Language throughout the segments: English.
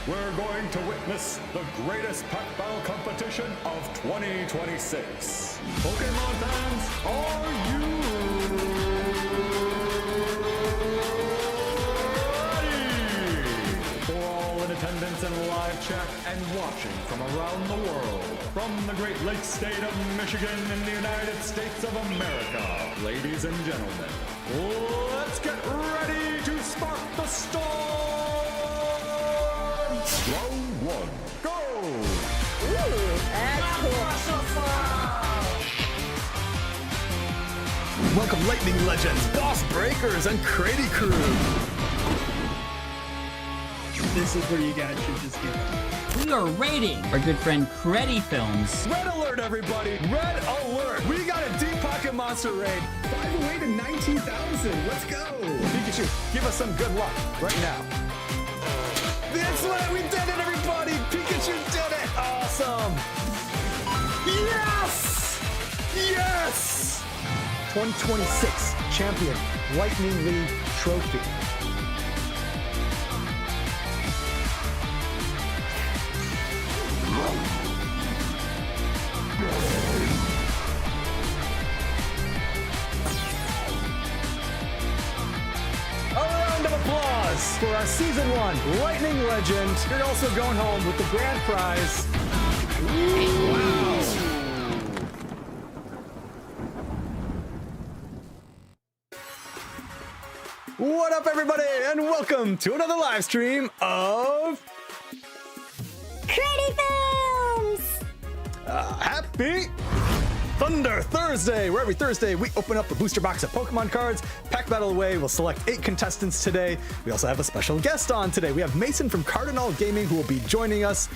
we're going to witness the greatest pack battle competition of 2026. Pokémon fans, are you ready? For all in attendance and live chat and watching from around the world, from the great lake state of Michigan in the United States of America, ladies and gentlemen, let's get ready to spark the storm! Round one, go! Ooh, that's cool. Welcome Lightning Legends, Boss Breakers, and Credi Crew. This is where you guys should just get it. We are raiding our good friend CrediFilms. Red alert, everybody! Red alert! We got a deep pocket monster raid. 5 away to 19,000. Let's go! Pikachu, give us some good luck right now. That's what we did it, everybody! Pikachu did it! Awesome! Yes! Yes! 2026 Champion Lightning League Trophy. A round of applause for our Season 1 Lightning Legend. You're also going home with the grand prize. Wow. What up, everybody, and welcome to another live stream of CrediFilms! Happy Thunder Thursday, where every Thursday we open up a booster box of Pokemon cards, pack battle away. We'll select 8 contestants today. We also have a special guest on today. We have Mason from Cardinal Gaming who will be joining us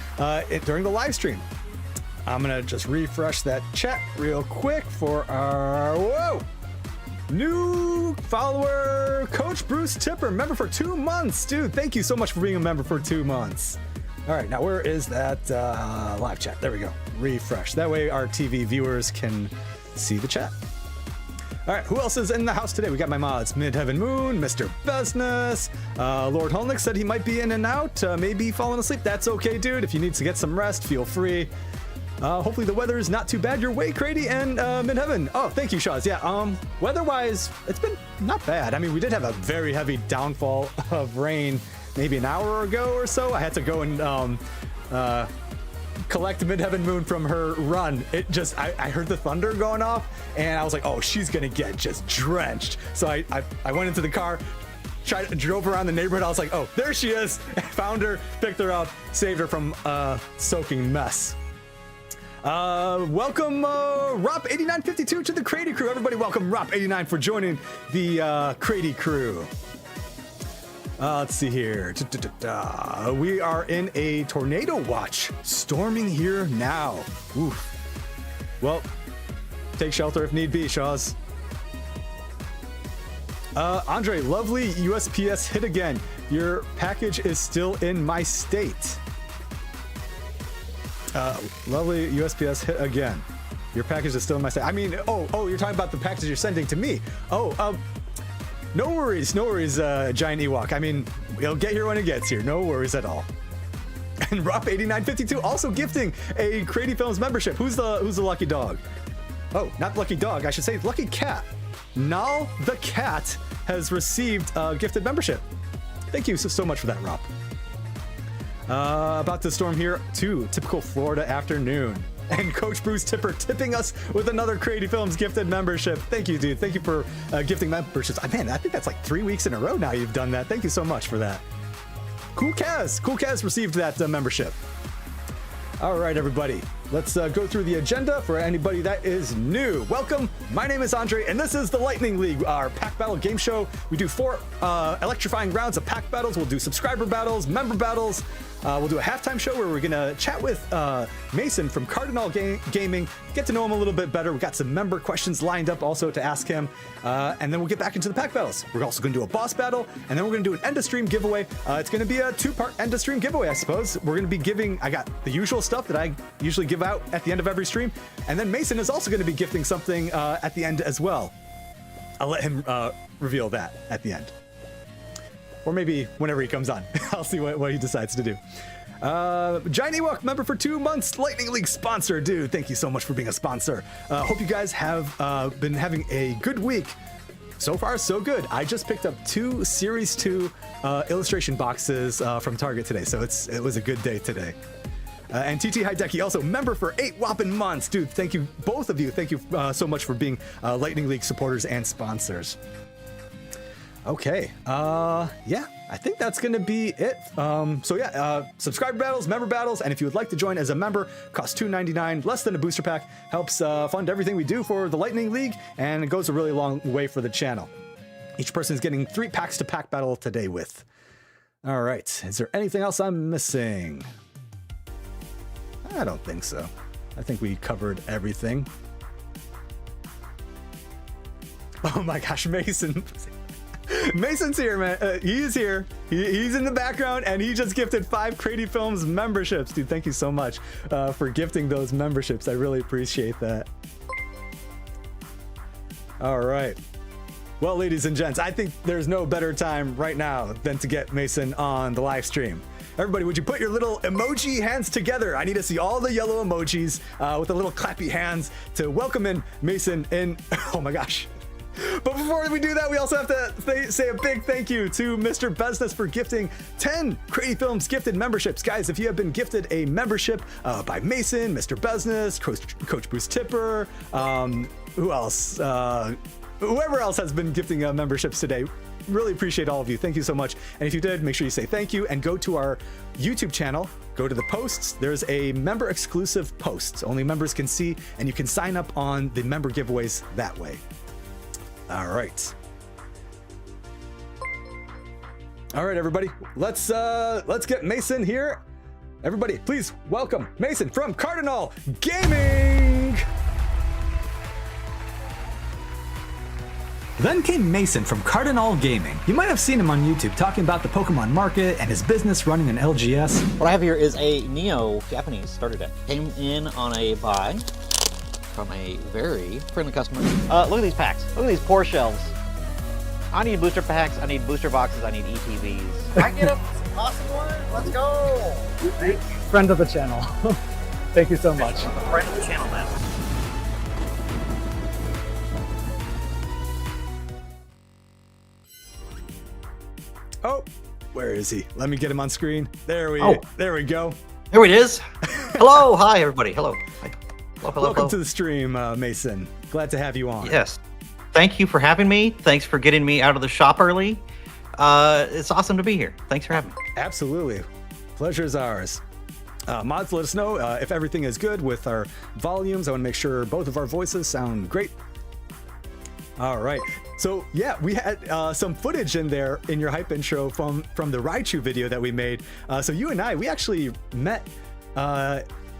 during the live stream. I'm gonna just refresh that chat real quick for our new follower, Coach Bruce Tipper, member for 2 months. Dude, thank you so much for being a member for 2 months. All right, now where is that live chat? There we go. Refresh. That way our TV viewers can see the chat. All right, who else is in the house today? We got my mods, Midheaven Moon, Mr. Business. Lord Holnick said he might be in and out, maybe falling asleep. That's okay, dude. If you need to get some rest, feel free. Hopefully the weather is not too bad your way, Credi and Midheaven. Oh, thank you, Shaz. Yeah, weather-wise, it's been not bad. I mean, we did have a very heavy downfall of rain maybe an hour ago or so. I had to go and collect Midheaven Moon from her run. It just, I heard the thunder going off, and I was like, oh, she's gonna get just drenched. So I went into the car, drove around the neighborhood. I was like, oh, there she is. I found her, picked her up, saved her from soaking mess. Welcome Rop8952 to the Credi Crew. Everybody welcome Rop89 for joining the Credi Crew. Let's see here. We are in a tornado watch. Storming here now. Oof. Well, take shelter if need be, Shaw's. Andre, lovely USPS hit again. Your package is still in my state. Lovely USPS hit again. Your package is still in my state. I mean, oh, you're talking about the package you're sending to me. No worries, Giant Ewok. I mean, it'll get here when it gets here. No worries at all. And Rop8952 also gifting a CrediFilms membership. Who's the lucky dog? Oh, not lucky dog. I should say lucky cat. Nal the cat has received a gifted membership. Thank you so much for that, Rop. About to storm here too. Typical Florida afternoon. And Coach Bruce Tipper tipping us with another CrediFilms gifted membership. Thank you, dude. Thank you for gifting memberships. Man, I think that's like 3 weeks in a row now you've done that. Thank you so much for that. Cool Kaz received that membership. All right, everybody. Let's go through the agenda for anybody that is new. Welcome. My name is Andre, and this is the Lightning League, our pack battle game show. We do 4 electrifying rounds of pack battles. We'll do subscriber battles, member battles. We'll do a halftime show where we're gonna chat with Mason from Cardinal Gaming, get to know him a little bit better. We've got some member questions lined up also to ask him, and then we'll get back into the pack battles. We're also gonna do a boss battle, and then we're gonna do an end of stream giveaway. It's gonna be a 2-part end of stream giveaway, I suppose. We're gonna be giving, I got the usual stuff that I usually give out at the end of every stream, and then Mason is also gonna be gifting something at the end as well. I'll let him reveal that at the end. Or maybe whenever he comes on. I'll see what he decides to do. Giant Ewok, member for 2 months, Lightning League sponsor. Dude, thank you so much for being a sponsor. Hope you guys have been having a good week. So far, so good. I just picked up 2 Series 2 illustration boxes from Target today, so it was a good day today. And TT Hideki, also member for 8 whopping months. Dude, thank you, both of you. Thank you so much for being Lightning League supporters and sponsors. Okay, yeah, I think that's gonna be it. So yeah, subscriber battles, member battles, and if you would like to join as a member, costs $2.99, less than a booster pack, helps fund everything we do for the Lightning League, and it goes a really long way for the channel. Each person is getting 3 packs to pack battle today with. All right, is there anything else I'm missing? I don't think so. I think we covered everything. Oh my gosh, Mason. Mason's here, man. He is here. He's in the background, and he just gifted 5 CrediFilms memberships. Dude, thank you so much for gifting those memberships. I really appreciate that. All right. Well, ladies and gents, I think there's no better time right now than to get Mason on the live stream. Everybody, would you put your little emoji hands together? I need to see all the yellow emojis with the little clappy hands to welcome in Mason in. Oh my gosh. But before we do that, we also have to say a big thank you to Mr. Business for gifting 10 CrediFilms gifted memberships. Guys, if you have been gifted a membership by Mason, Mr. Business, Coach Bruce Tipper, who else? Whoever else has been gifting memberships today, really appreciate all of you. Thank you so much. And if you did, make sure you say thank you and go to our YouTube channel, go to the posts. There's a member exclusive post. Only members can see, and you can sign up on the member giveaways that way. All right. All right, everybody. Let's get Mason here. Everybody, please welcome Mason from Cardinal Gaming. Then came Mason from Cardinal Gaming. You might have seen him on YouTube talking about the Pokemon market and his business running an LGS. What I have here is a Neo-Japanese starter deck. Came in on a buy from a very friendly customer. Look at these packs. Look at these poor shelves. I need booster packs, I need booster boxes, I need ETVs. I get a awesome one. Let's go. Thank you. Friend of the channel. Thank you so much. Friend of the channel, man. Oh, where is he? Let me get him on screen. There we go. Here it is. Hello, hi everybody. Hello. Hi. Hello. Welcome to the stream, Mason. Glad to have you on. Yes. Thank you for having me. Thanks for getting me out of the shop early. It's awesome to be here. Thanks for having me. Absolutely. Pleasure is ours. Mods, let us know if everything is good with our volumes. I want to make sure both of our voices sound great. All right. So yeah, we had some footage in there in your hype intro from the Raichu video that we made. So you and I, we actually met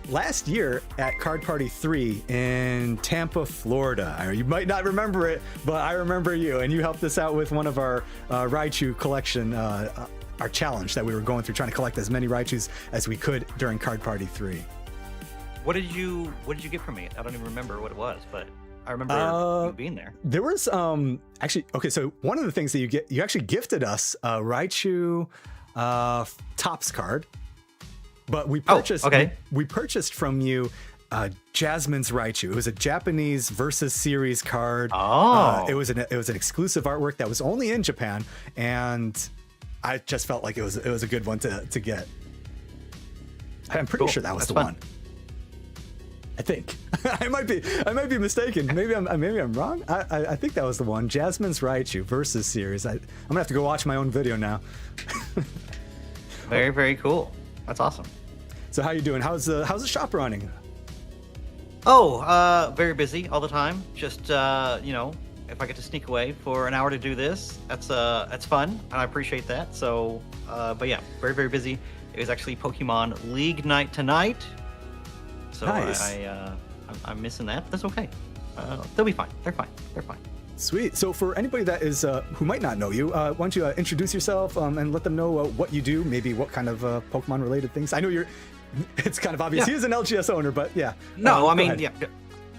last year at Card Party 3 in Tampa, Florida. You might not remember it, but I remember you, and you helped us out with one of our Raichu collection, our challenge that we were going through, trying to collect as many Raichus as we could during Card Party 3. What did you get from me? I don't even remember what it was, but I remember you being there. There was actually, okay, so one of the things that you actually gifted us a Raichu Topps card, but we purchased we purchased from you Jasmine's Raichu. It was a Japanese versus series card. It was an exclusive artwork that was only in Japan, and I just felt like it was a good one to get. I'm pretty sure that was the one. I think I might be mistaken. Maybe I'm wrong. I think that was the one. Jasmine's Raichu versus series. I'm gonna have to go watch my own video now. Very, very cool. That's awesome. So how you doing? How's the shop running? Oh, very busy all the time. Just you know, if I get to sneak away for an hour to do this, that's fun, and I appreciate that. So, but yeah, very, very busy. It was actually Pokemon League night tonight. So nice. I'm missing that. That's okay. They'll be fine. They're fine. They're fine. Sweet. So for anybody that is who might not know you, why don't you introduce yourself and let them know what you do, maybe what kind of Pokemon related things. I know it's kind of obvious. Yeah. He is an LGS owner, but yeah. No, I mean, yeah.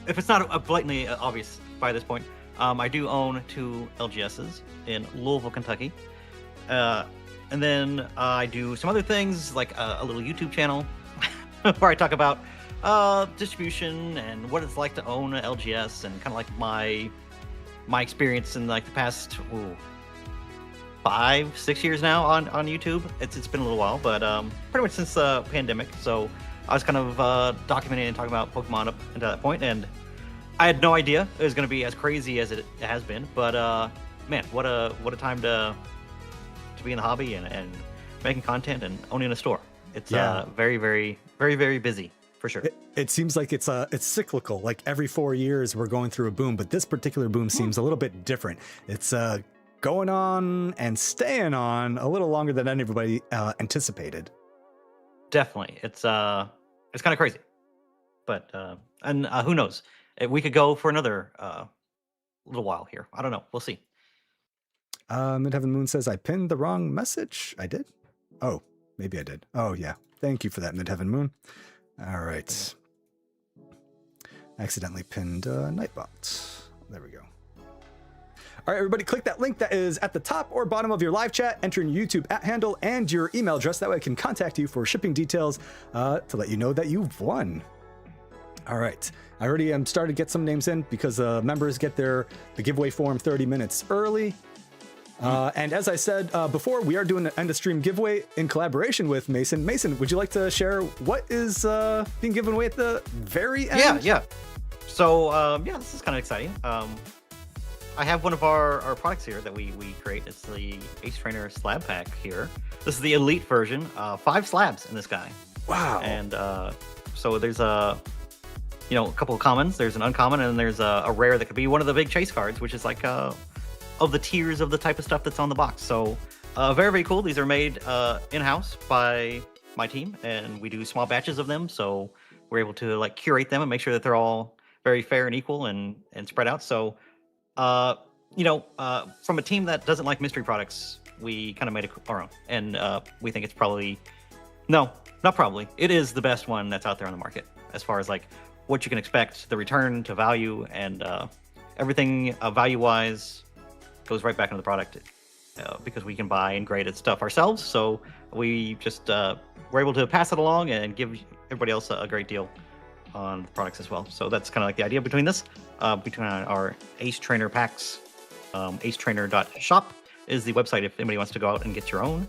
If it's not blatantly obvious by this point, I do own 2 LGSs in Louisville, Kentucky. And then I do some other things, like a little YouTube channel where I talk about distribution and what it's like to own an LGS, and kind of like my experience in like the past 5-6 years now on YouTube. It's been a little while, but pretty much since the pandemic. So I was kind of documenting and talking about Pokemon up until that point, and I had no idea it was going to be as crazy as it has been. But man, what a time to be in the hobby and making content and owning a store. It's very, very, very, very busy for sure. It seems like it's cyclical. Like every 4 years we're going through a boom, but this particular boom seems a little bit different. It's going on and staying on a little longer than anybody anticipated. Definitely, it's kind of crazy, but and who knows? We could go for another little while here. I don't know. We'll see. Midheaven Moon says I pinned the wrong message. I did. Oh, maybe I did. Oh yeah. Thank you for that, Midheaven Moon. All right. Accidentally pinned Nightbot. There we go. All right, everybody, click that link that is at the top or bottom of your live chat. Enter your YouTube @handle and your email address. That way I can contact you for shipping details to let you know that you've won. All right. I already am starting to get some names in because members get the giveaway form 30 minutes early. And as I said before, we are doing an end of stream giveaway in collaboration with Mason. Mason, would you like to share what is being given away at the very end? Yeah. So this is kind of exciting. I have one of our products here that we create. It's the Ace Trainer Slab Pack here. This is the elite version. 5 slabs in this guy. Wow. And so there's a couple of commons. There's an uncommon, and there's a rare that could be one of the big chase cards, which is like of the tiers of the type of stuff that's on the box. So very, very cool. These are made in-house by my team, and we do small batches of them. So we're able to like curate them and make sure that they're all very fair and equal and spread out. So from a team that doesn't like mystery products, we kind of made our own, and we think it's it is the best one that's out there on the market as far as like what you can expect, the return to value, and everything value-wise goes right back into the product because we can buy and grade stuff ourselves. So we just we're able to pass it along and give everybody else a great deal on the products as well. So that's kind of like the idea between this, between our Ace Trainer packs. acetrainer.shop is the website if anybody wants to go out and get your own.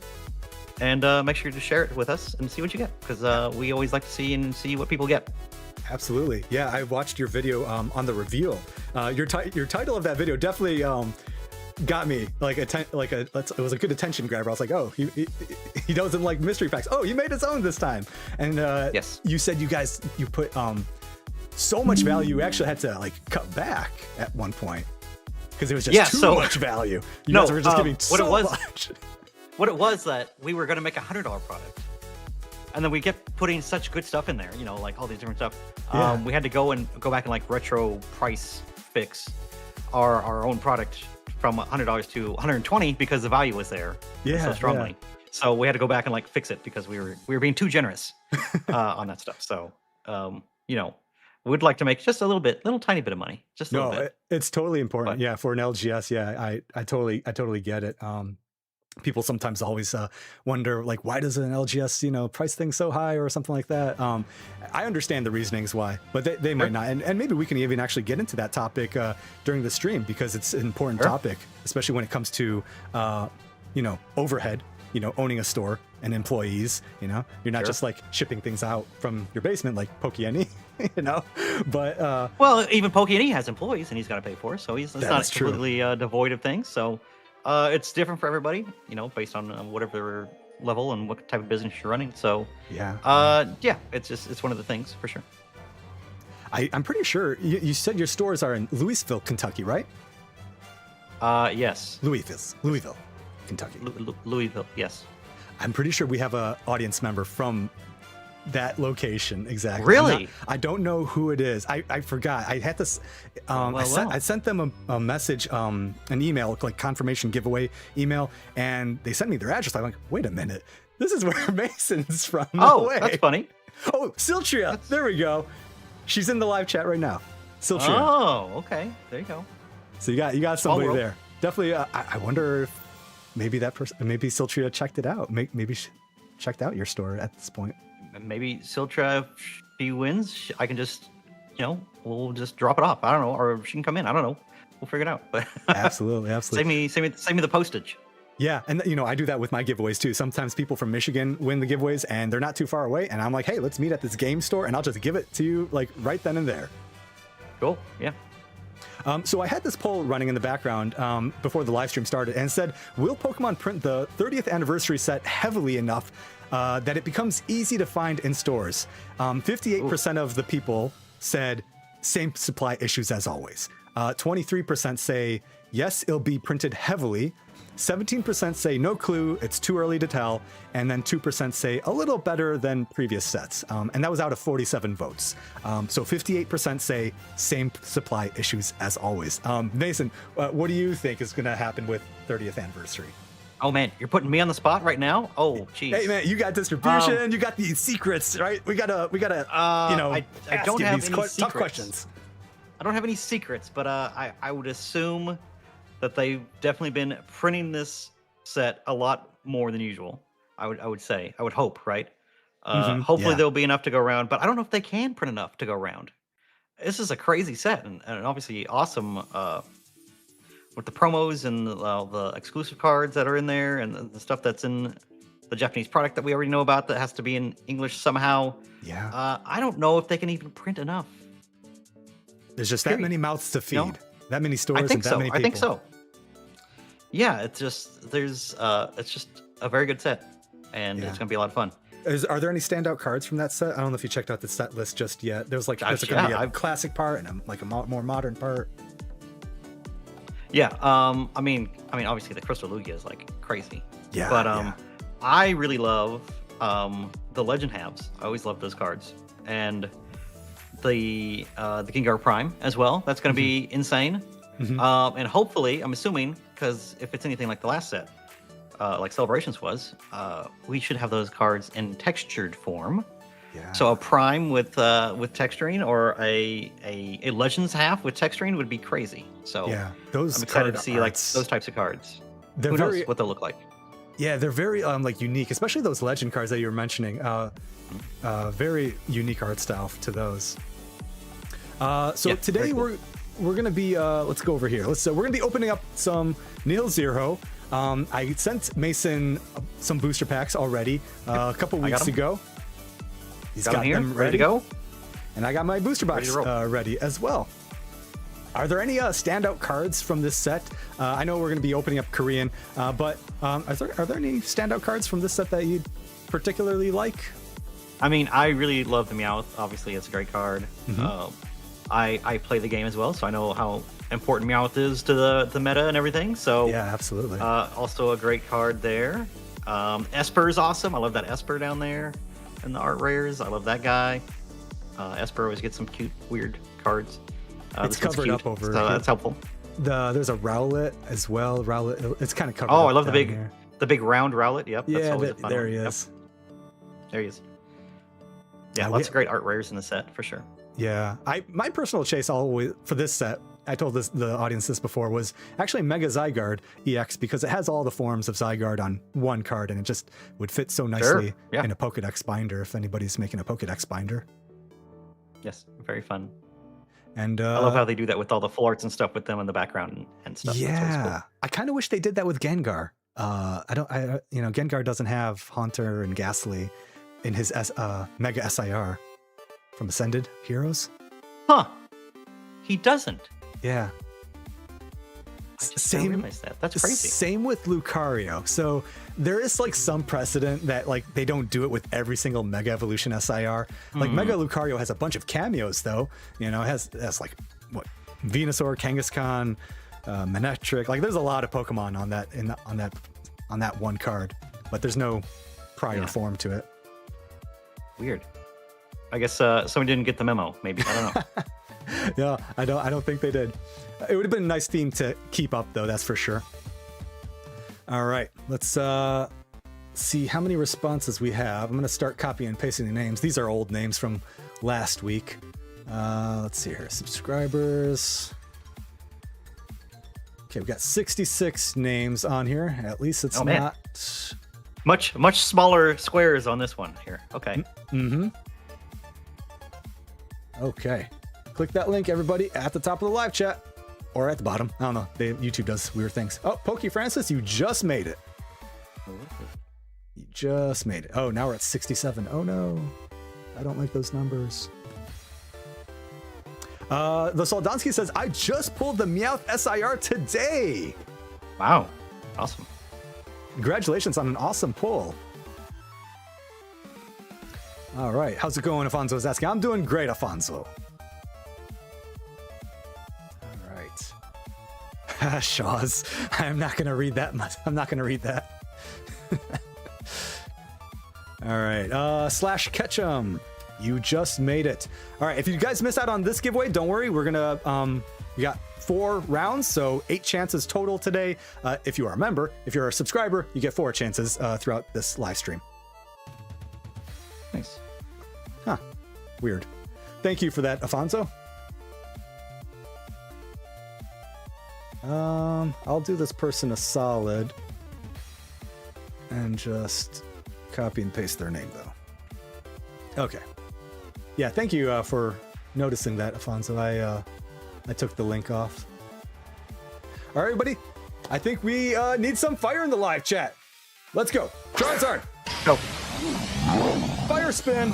And make sure to share it with us and see what you get, because we always like to see what people get. Absolutely. Yeah, I watched your video on the reveal. Your title of that video definitely got me it was a good attention grabber. I was like, oh, he doesn't like mystery packs. Oh, he made his own this time. And yes, you said you put so much value you actually had to like cut back at one point because it was just too much value. You guys were just giving so much. What it was that we were going to make a $100 product, and then we kept putting such good stuff in there, like all these different stuff. We had to go back and like retro price fix our own product from $100 to $120 because the value was there so strongly. Yeah. So we had to go back and like fix it because we were being too generous on that stuff. So we'd like to make just a little tiny bit of money, just a little bit. It's totally important. But, for an LGS. Yeah, I totally get it. People sometimes always wonder, like, why does an LGS, price things so high or something like that? I understand the reasonings why, but they might not. And maybe we can even actually get into that topic during the stream, because it's an important topic, especially when it comes to, overhead, owning a store and employees. You're not just like shipping things out from your basement like Pokémon, but well, even Pokémon has employees and he's got to pay for it, so he's not completely devoid of things. So it's different for everybody, based on whatever level and what type of business you're running. So it's one of the things for sure. I'm pretty sure you said your stores are in Louisville, Kentucky, right? Yes. Louisville, Kentucky. Louisville, yes. I'm pretty sure we have an audience member from that location. Exactly. Really? I don't know who it is. I forgot. I had this. I sent them a message, an email, like confirmation giveaway email, and they sent me their address. I'm like, wait a minute, this is where Mason's from. No way. That's funny. Oh, Siltria. There we go. She's in the live chat right now. Siltria. Oh, okay. There you go. So you got somebody there. Definitely. I wonder if maybe that person, maybe Siltria checked it out. Maybe she checked out your store at this point. Maybe Siltra, if she wins, I can just, we'll just drop it off. I don't know, or she can come in. I don't know. We'll figure it out. But Absolutely. save me the postage. Yeah, and I do that with my giveaways too. Sometimes people from Michigan win the giveaways and they're not too far away, and I'm like, hey, let's meet at this game store, and I'll just give it to you like right then and there. Cool. Yeah. So I had this poll running in the background before the live stream started, and it said, will Pokemon print the 30th anniversary set heavily enough that it becomes easy to find in stores? 58% of the people said same supply issues as always. 23% say yes, it'll be printed heavily. 17% say no clue, it's too early to tell, and then 2% say a little better than previous sets, and that was out of 47 votes. So 58% say same supply issues as always. Mason, what do you think is going to happen with 30th anniversary? Oh man, you're putting me on the spot right now. Oh, geez. Hey man, you got distribution, you got these secrets, right? We gotta, I don't have any tough questions. I don't have any secrets, but I would assume that they've definitely been printing this set a lot more than usual. I would say. I would hope, right? Hopefully there'll be enough to go around, but I don't know if they can print enough to go around. This is a crazy set, and obviously awesome with the promos and the exclusive cards that are in there, and the stuff that's in the Japanese product that we already know about that has to be in English somehow. Yeah. I don't know if they can even print enough. There's just that many mouths to feed. No? That many stores I think and that so. many people. I think so. Yeah, it's just it's just a very good set, and it's gonna be a lot of fun. Are there any standout cards from that set? I don't know if you checked out the set list just yet. There's gonna be a classic part and a more modern part. Yeah. I mean, obviously the Crystal Lugia is like crazy. Yeah. But I really love the Legend halves. I always love those cards, and the Gengar Prime as well. That's going to be insane. And hopefully, I'm assuming, because if it's anything like the last set, like Celebrations was, we should have those cards in textured form. Yeah. So a Prime with texturing, or a Legends half with texturing would be crazy. So yeah, those I'm excited to card see like arts, those types of cards. They're Who very, knows what they'll look like? Yeah, they're very like unique, especially those Legend cards that you were mentioning. Very unique art style to those. So today cool. we're gonna be let's go over here. We're gonna be opening up some Nil Zero. I sent Mason some booster packs already a couple weeks ago. He's got them ready to go, and I got my booster box ready as well. Are there any standout cards from this set? I know we're going to be opening up Korean, but are there any standout cards from this set that you particularly like? I mean, I really love the Meowth. Obviously, it's a great card. I play the game as well, so I know how important Meowth is to the meta and everything. So yeah, absolutely. Also a great card there. Esper is awesome. I love that Esper down there in the art rares. I love that guy. Esper always gets some cute, weird cards. It's covered up over so that's helpful. There's a Rowlet as well. Rowlet, it's kind of covered. Oh, up I love the big here. round Rowlet. Yep. That's Yeah, always a fun there one. he is. Yep. There he is. Yeah, lots of great art rares in the set for sure. Yeah, my personal chase always for this set, I told the audience this before, was actually Mega Zygarde EX, because it has all the forms of Zygarde on one card, and it just would fit so nicely in a Pokédex binder if anybody's making a Pokédex binder. Yes, very fun. And I love how they do that with all the full arts and stuff with them in the background and stuff. Yeah, cool. I kind of wish they did that with Gengar. Gengar doesn't have Haunter and Ghastly in his Mega SIR from Ascended Heroes. Huh? He doesn't. Yeah. I just didn't realize that. That's crazy. Same with Lucario. So there is like some precedent that like they don't do it with every single Mega Evolution SIR. Like Mega Lucario has a bunch of cameos though. You know, it has like what, Venusaur, Kangaskhan, Manectric. Like there's a lot of Pokemon on that one card, but there's no prior form to it. Weird. I guess someone didn't get the memo. Maybe, I don't know. Yeah, I don't think they did. It would have been a nice theme to keep up though, that's for sure. All right, let's see how many responses we have. I'm gonna start copying and pasting the names. These are old names from last week. Let's see here, subscribers. Okay, we got 66 names on here. At least it's not... Much smaller squares on this one here. Okay. Mm-hmm. Okay. Click that link, everybody, at the top of the live chat. Or at the bottom. I don't know. YouTube does weird things. Oh, Pokey Francis, you just made it. You just made it. Oh, now we're at 67. Oh, no. I don't like those numbers. The Soldonsky says, I just pulled the Meowth SIR today. Wow. Awesome. Congratulations on an awesome pull. All right. How's it going, Afonso is asking? I'm doing great, Afonso. All right. Shaw's. I'm not going to read that much. I'm not going to read that. All right. Slash Ketchum. You just made it. All right. If you guys miss out on this giveaway, don't worry. We're going to, we got 4 rounds, so 8 chances total today. If you are a member, if you're a subscriber, you get 4 chances throughout this live stream. Nice. Huh. Weird. Thank you for that, Afonso. I'll do this person a solid and just copy and paste their name, though. Okay. Yeah, thank you for noticing that, Afonso. I took the link off. All right, everybody. I think we need some fire in the live chat. Let's go. Charizard. Go. Fire spin.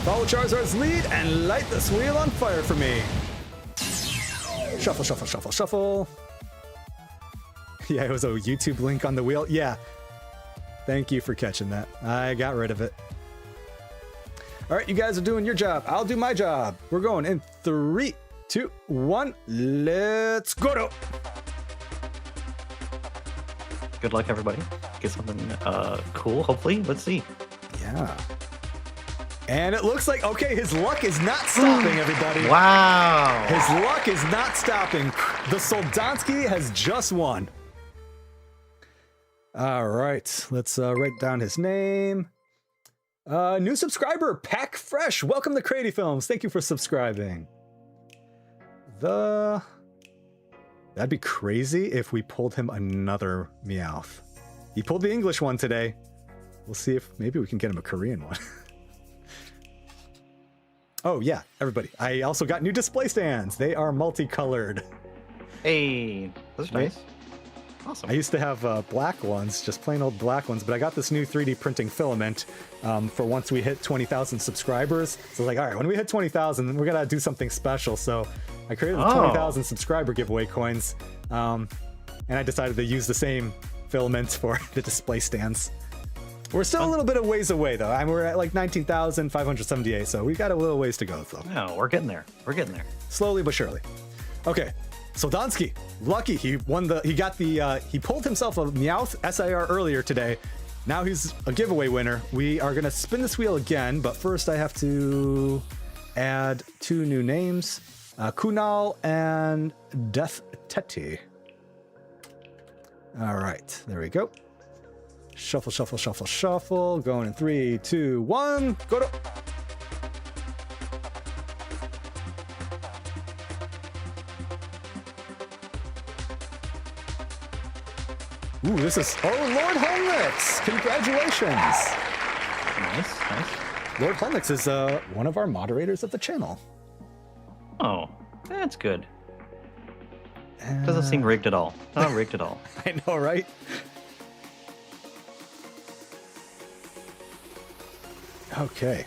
Follow Charizard's lead and light this wheel on fire for me. Shuffle, shuffle, shuffle, shuffle. Yeah, it was a YouTube link on the wheel. Yeah. Thank you for catching that. I got rid of it. All right, you guys are doing your job. I'll do my job. We're going in 3, 2, 1. Let's go. Good luck, everybody. Get something cool, hopefully. Let's see. Yeah. And it looks like, okay, his luck is not stopping, everybody. Wow. His luck is not stopping. The Soldonsky has just won. All right, let's write down his name. New subscriber, Pack Fresh. Welcome to CrediFilms. Thank you for subscribing. That'd be crazy if we pulled him another Meowth. He pulled the English one today. We'll see if maybe we can get him a Korean one. Oh yeah, everybody. I also got new display stands. They are multicolored. Hey, those are nice. Awesome. I used to have black ones, just plain old black ones, but I got this new 3D printing filament for once we hit 20,000 subscribers. So like, all right, when we hit 20,000, we're gonna do something special. So I created the 20,000 subscriber giveaway coins, and I decided to use the same filament for the display stands. We're still a little bit of ways away though. We're at like 19,578, so we got a little ways to go. So no, we're getting there. We're getting there. Slowly but surely. Okay. Soldonsky, lucky he won he pulled himself a Meowth SIR earlier today. Now he's a giveaway winner. We are gonna spin this wheel again, but first I have to add 2 new names, Kunal and Death Teti. All right, there we go. Shuffle, shuffle, shuffle, shuffle. Going in 3, 2, 1, go to. Ooh, this is, oh, Lord Holnix! Congratulations! Nice, nice. Lord Holnix is one of our moderators of the channel. Oh, that's good. Doesn't seem rigged at all. Not rigged at all. I know, right? Okay.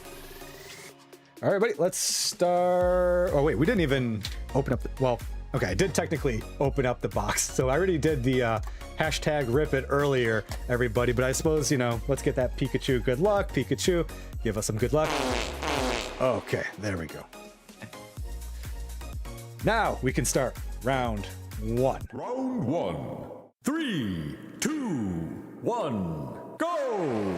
All right, everybody, let's start. Oh, wait, we didn't even open up the, well, okay, I did technically open up the box. So I already did the hashtag rip it earlier, everybody. But I suppose, you know, let's get that Pikachu good luck. Pikachu, give us some good luck. Okay, there we go. Now we can start round 1. Round 1. 3, 2, 1, go!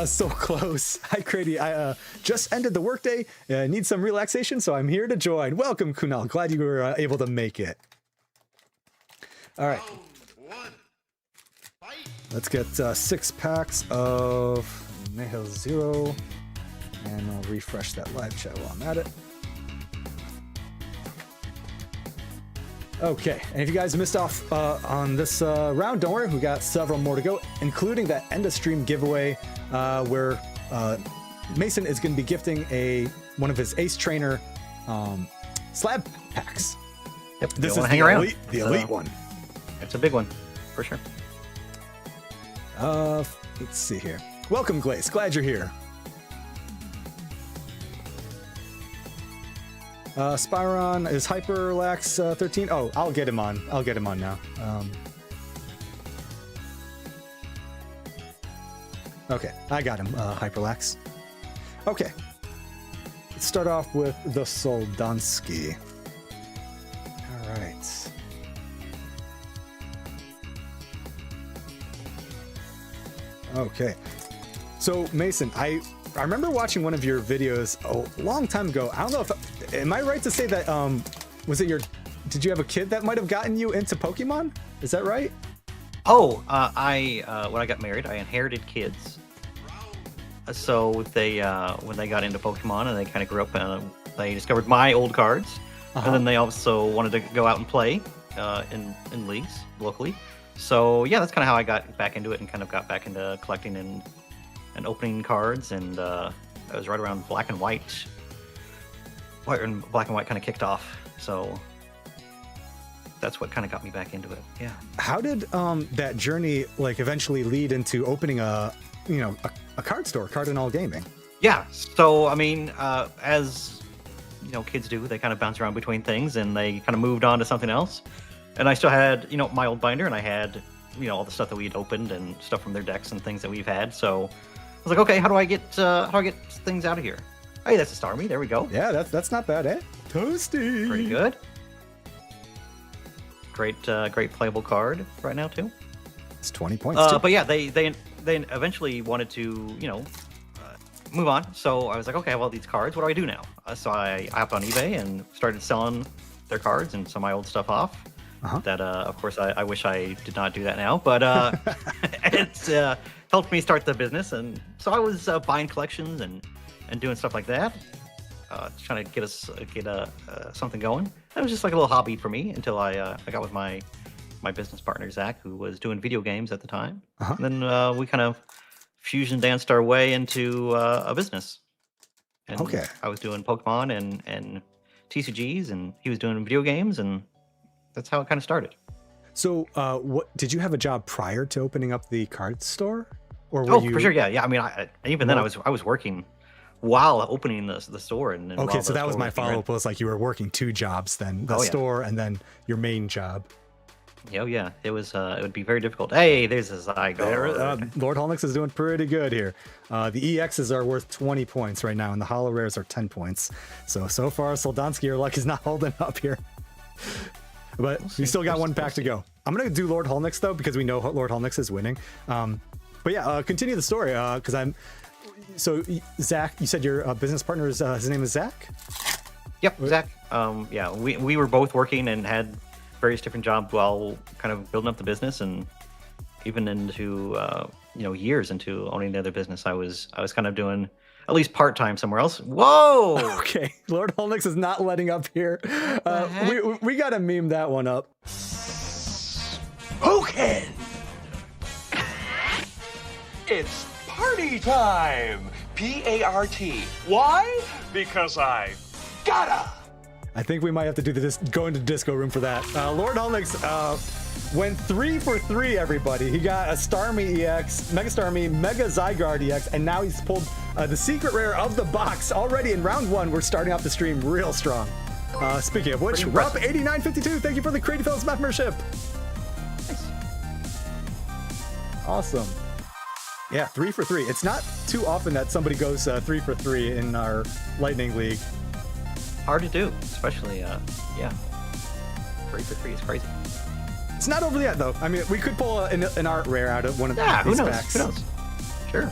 So close. Hi, Credi. I just ended the workday. Need some relaxation, so I'm here to join. Welcome, Kunal. Glad you were able to make it. All right. Let's get 6 packs of Nihil Zero, and I'll refresh that live chat while I'm at it. Okay, and if you guys missed off on this round, don't worry, we got several more to go, including that end of stream giveaway where Mason is going to be gifting one of his Ace Trainer slab packs. Yep. This is hang around. The elite one. It's a big one, for sure. Let's see here. Welcome, Glaze. Glad you're here. Spyron is Hyperlax 13. Oh, I'll get him on. I'll get him on now. Okay, I got him, Hyperlax. Okay. Let's start off with the Soldansky. All right. Okay. So, Mason, I remember watching one of your videos a long time ago. I don't know if... Am I right to say that, did you have a kid that might have gotten you into Pokemon? Is that right? Oh, when I got married, I inherited kids. So they, when they got into Pokemon and they kind of grew up, they discovered my old cards. And then they also wanted to go out and play in leagues locally. So yeah, that's kind of how I got back into it and kind of got back into collecting and opening cards. And that was right around Black and White. Black and White kind of kicked off. So that's what kind of got me back into it. Yeah. How did that journey like eventually lead into opening a card store, Cardinal Gaming? Yeah. So I mean, as you know, kids do, they kind of bounce around between things, and they kind of moved on to something else. And I still had, my old binder, and I had, all the stuff that we had opened and stuff from their decks and things that we've had. So I was like, okay, how do I get things out of here? Hey, that's a Starmie. There we go. Yeah, that's not bad, eh? Toasty. Pretty good. Great playable card right now too. It's 20 points. Too. But yeah, they eventually wanted to, move on. So I was like, okay, well, these cards, what do I do now? So I hopped on eBay and started selling their cards and some of my old stuff off. That, of course, I wish I did not do that now, but it's helped me start the business. And so I was buying collections and doing stuff like that, trying to get something going. It was just like a little hobby for me until I got with my business partner, Zach, who was doing video games at the time. And then we kind of fusion danced our way into a business. And I was doing Pokemon and TCGs, and he was doing video games, and that's how it kind of started. So what did you have a job prior to opening up the card store? Or were you... for sure, yeah. I mean, then I was working while opening the store. And okay, so that was my follow-up. Was like you were working two jobs then, the store and then your main job. Oh yeah, it was. It would be very difficult. Hey, there's a Zygarde. Lord Holnix is doing pretty good here. The EXs are worth 20 points right now, and the Holo Rares are 10 points. So far, Soldansky, your luck is not holding up here. But we still got one pack to go. I'm gonna do Lord Holnix though, because we know Lord Holnix is winning. But yeah, continue the story, because I'm. So Zach, you said your business partner is his name is Zach? Yep, Zach. Yeah, we were both working and had various different jobs while kind of building up the business, and even into years into owning the other business, I was kind of doing at least part-time somewhere else. Whoa! Okay, Lord Holnix is not letting up here. We gotta meme that one up. Poken! It's party time! P-A-R-T. Why? Because I gotta! I think we might have to do go into disco room for that. Lord Holnix went 3 for 3, everybody. He got a Starmie EX, Mega Starmie, Mega Zygarde EX, and now he's pulled the secret rare of the box already in round 1. We're starting off the stream real strong. Speaking of which, we're up 89.52. Thank you for the CrediFilms membership. Nice. Awesome. Yeah, 3 for 3. It's not too often that somebody goes 3 for 3 in our Lightning League. Hard to do, especially, 3 for 3 is crazy. It's not over yet, though. I mean, we could pull an art rare out of one of these packs. Who knows? Sure.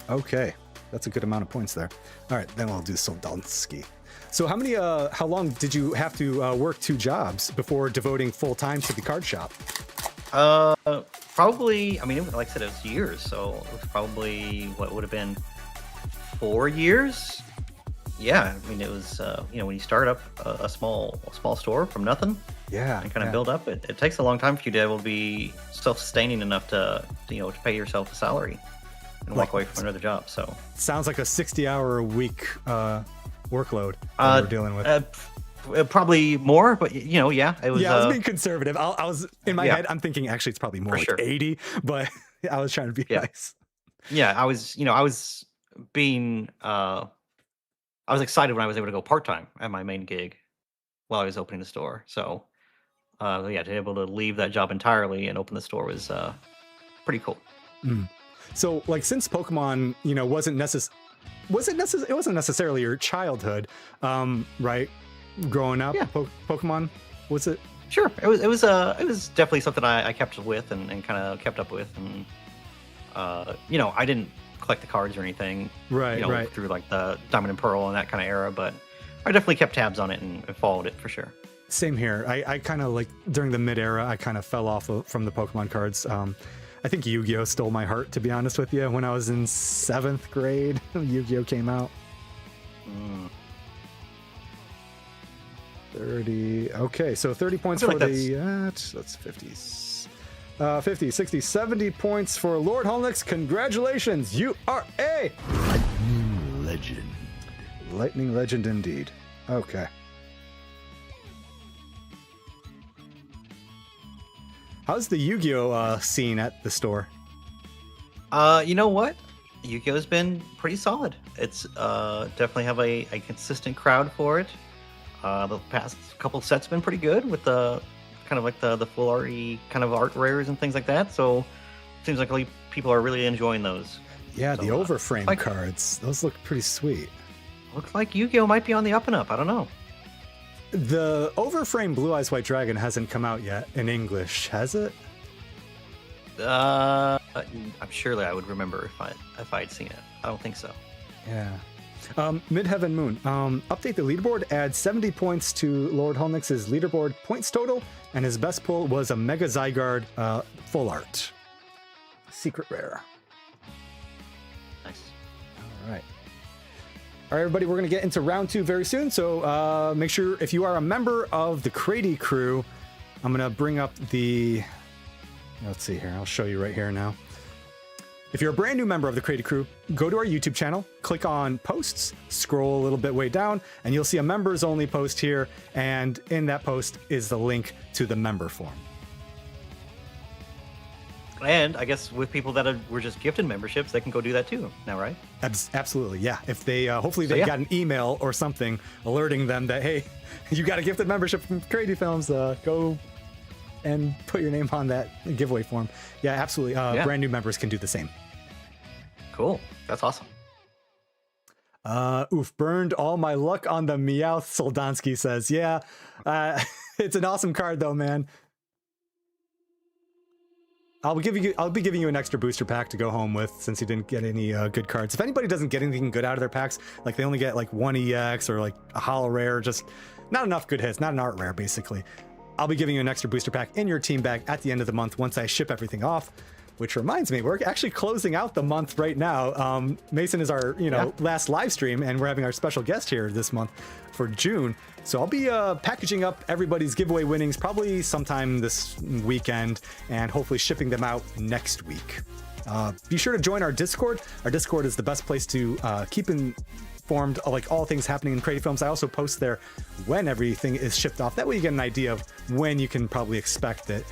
Okay, that's a good amount of points there. All right, then we'll do Soldansky. So how long did you have to work 2 jobs before devoting full time to the card shop? Probably, I mean, like I said, it was years, so it was probably, what would have been 4 years yeah, I mean, it was when you start up a small store from nothing Yeah. and kind of build up, it takes a long time for you to be able to be self-sustaining enough to to pay yourself a salary and walk away from another job. So Sounds like a 60-hour-a-week workload that we're dealing with. probably more, but yeah, it was. Yeah, I was being conservative. I was in my head. I'm thinking actually it's probably more like sure. 80, but I was trying to be nice. Yeah, I was being. I was excited when I was able to go part time at my main gig while I was opening the store. So, to be able to leave that job entirely and open the store was pretty cool. So, like, since Pokemon, wasn't necessarily your childhood, right? Growing up, Yeah. Pokemon, was it? Sure, it was definitely something I kept with and kind of kept up with, and I didn't collect the cards or anything, Right. through like the Diamond and Pearl and that kind of era, but I definitely kept tabs on it and followed it for sure. Same here. I kind of like during the mid era, I kind of fell off from the Pokemon cards. I think Yu-Gi-Oh stole my heart, to be honest with you. When I was in 7th grade, Yu-Gi-Oh came out. 30. Okay, so 30 points for that's 50, 60, 70 points for Lord Holnix. Congratulations, you are a Lightning Legend indeed. Okay. How's the Yu-Gi-Oh scene at the store? You know what? Yu-Gi-Oh's been pretty solid. It's definitely have a consistent crowd for it. The past couple sets have been pretty good with the kind of like the full arty kind of art rares and things like that. So it seems like people are really enjoying those. Yeah, So, the overframe like- cards. Those look pretty sweet. Looks like Yu-Gi-Oh might be on the up and up. I don't know. The overframe Blue Eyes White Dragon hasn't come out yet in English, has it? I'm surely I would remember if I'd seen it. I don't think so. Yeah. Midheaven Moon. Update the leaderboard. Add 70 points to Lord Holnix's leaderboard points total, and his best pull was a Mega Zygarde full art. Secret rare. Nice. All right. All right, everybody, we're going to get into round 2 very soon. So make sure if you are a member of the Credi crew, I'm going to bring up the... Let's see here. I'll show you right here now. If you're a brand new member of the Credi crew, go to our YouTube channel, click on posts, scroll a little bit way down, and you'll see a members only post here. And in that post is the link to the member form. And I guess with people that were just gifted memberships, they can go do that too now, right? Absolutely, yeah. If they hopefully they got an email or something alerting them that, hey, you got a gifted membership from CrediFilms, go and put your name on that giveaway form. Yeah, absolutely. Brand new members can do the same. Cool. That's awesome. Burned all my luck on the Meowth, Soldansky says. Yeah, it's an awesome card though, man. I'll be giving you an extra booster pack to go home with since you didn't get any good cards. If anybody doesn't get anything good out of their packs, like they only get like one EX or like a holo rare, just not enough good hits, not an art rare basically. I'll be giving you an extra booster pack in your team bag at the end of the month once I ship everything off. Which reminds me, we're actually closing out the month right now. Mason is our last live stream, and we're having our special guest here this month for June. So I'll be packaging up everybody's giveaway winnings probably sometime this weekend, and hopefully shipping them out next week. Be sure to join our Discord. Our Discord is the best place to keep informed of like all things happening in CrediFilms. I also post there when everything is shipped off. That way you get an idea of when you can probably expect it.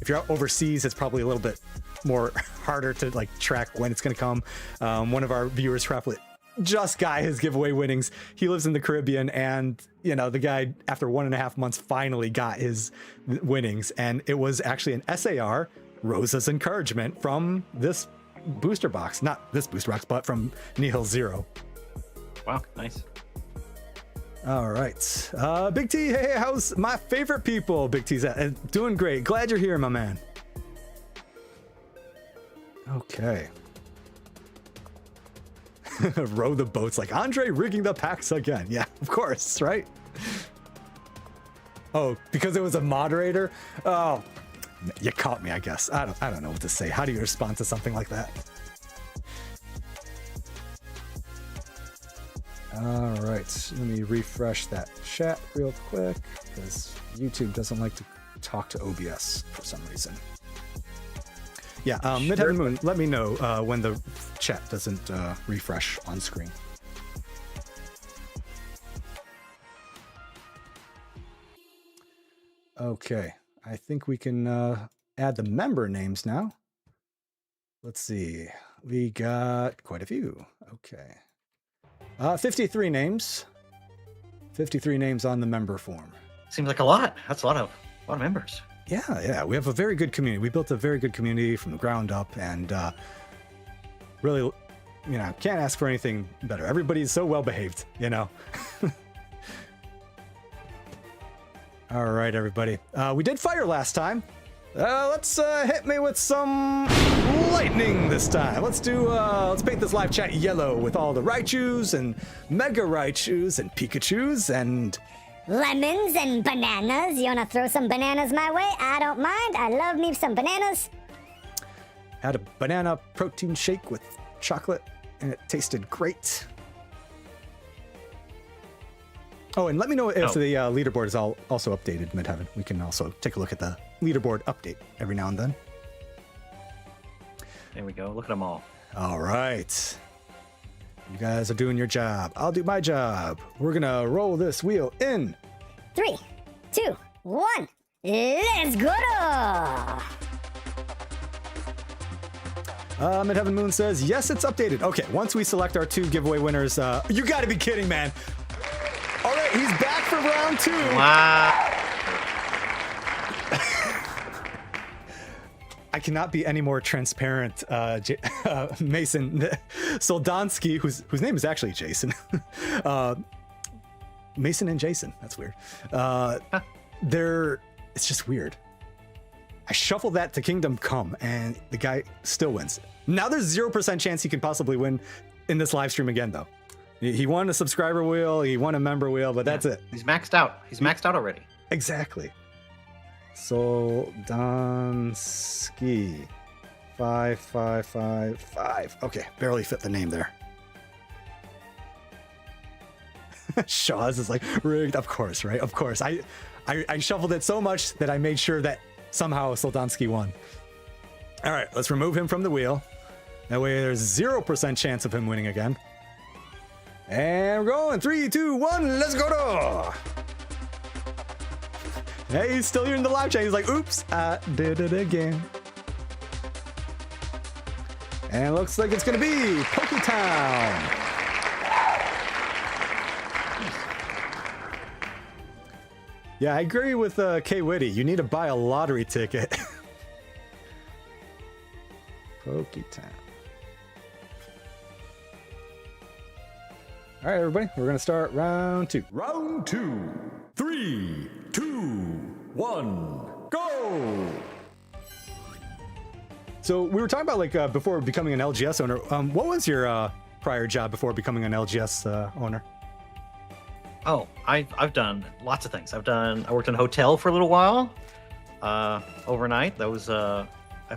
If you're out overseas, it's probably a little bit more harder to like track when it's going to come. One of our viewers probably just got his giveaway winnings. He lives in the Caribbean, and the guy after 1.5 months finally got his winnings, and it was actually an SAR Rosa's Encouragement from this booster box. Not this booster box, but from Nihil Zero. Wow, nice. All right. Big T, hey, how's my favorite people? Big T's doing great. Glad you're here, my man. Okay. Row the boats like Andre rigging the packs again. Yeah, of course, right? Oh, because it was a moderator? Oh, you caught me, I guess. I don't know what to say. How do you respond to something like that? All right, let me refresh that chat real quick because YouTube doesn't like to talk to OBS for some reason. Yeah, Midheaven Moon, let me know when the chat doesn't refresh on screen. Okay, I think we can add the member names now. Let's see, we got quite a few. Okay. 53 names. 53 names on the member form. Seems like a lot. That's a lot of members. Yeah, we have a very good community. We built a very good community from the ground up, and really, you know, can't ask for anything better. Everybody's so well behaved, you know. All right, everybody. We did fire last time. Let's hit me with some lightning this time. Let's paint this live chat yellow with all the Raichus and Mega Raichus and Pikachus and Lemons and bananas. You wanna throw some bananas my way? I don't mind. I love me some bananas. had a banana protein shake with chocolate and it tasted great. Oh, and let me know if the leaderboard is also updated, Midheaven. We can also take a look at the leaderboard update every now and then. There we go. Look at them all. All right. You guys are doing your job. I'll do my job. We're going to roll this wheel in 3, 2, 1. Let's go! Midheaven Moon says, yes, it's updated. Okay, once we select our 2 giveaway winners, you got to be kidding, man. All right, he's back for round 2. Wow. I cannot be any more transparent. Mason Soldonsky, whose name is actually Jason. Mason and Jason. That's weird. It's just weird. I shuffle that to Kingdom Come, and the guy still wins. Now there's 0% chance he can possibly win in this live stream again, though. He won a subscriber wheel, he won a member wheel, but that's it. He's maxed out. He's maxed out already. Exactly. Soldonsky. 5555. Okay, barely fit the name there. Shaw's is like rigged. Of course, right? Of course. I shuffled it so much that I made sure that somehow Soldonsky won. All right, let's remove him from the wheel. That way there's 0% chance of him winning again. And we're going. 3, 2, 1, let's go. Hey, he's still here in the live chat. He's like, oops, I did it again. And it looks like it's going to be Poketown. Yeah, I agree with K Witty. You need to buy a lottery ticket. Poketown. All right, everybody, we're going to start round 2. Round 2. 3, 2, 1, go! So we were talking about before becoming an LGS owner. What was your prior job before becoming an LGS owner? Oh, I've done lots of things. I worked in a hotel for a little while, overnight. That was a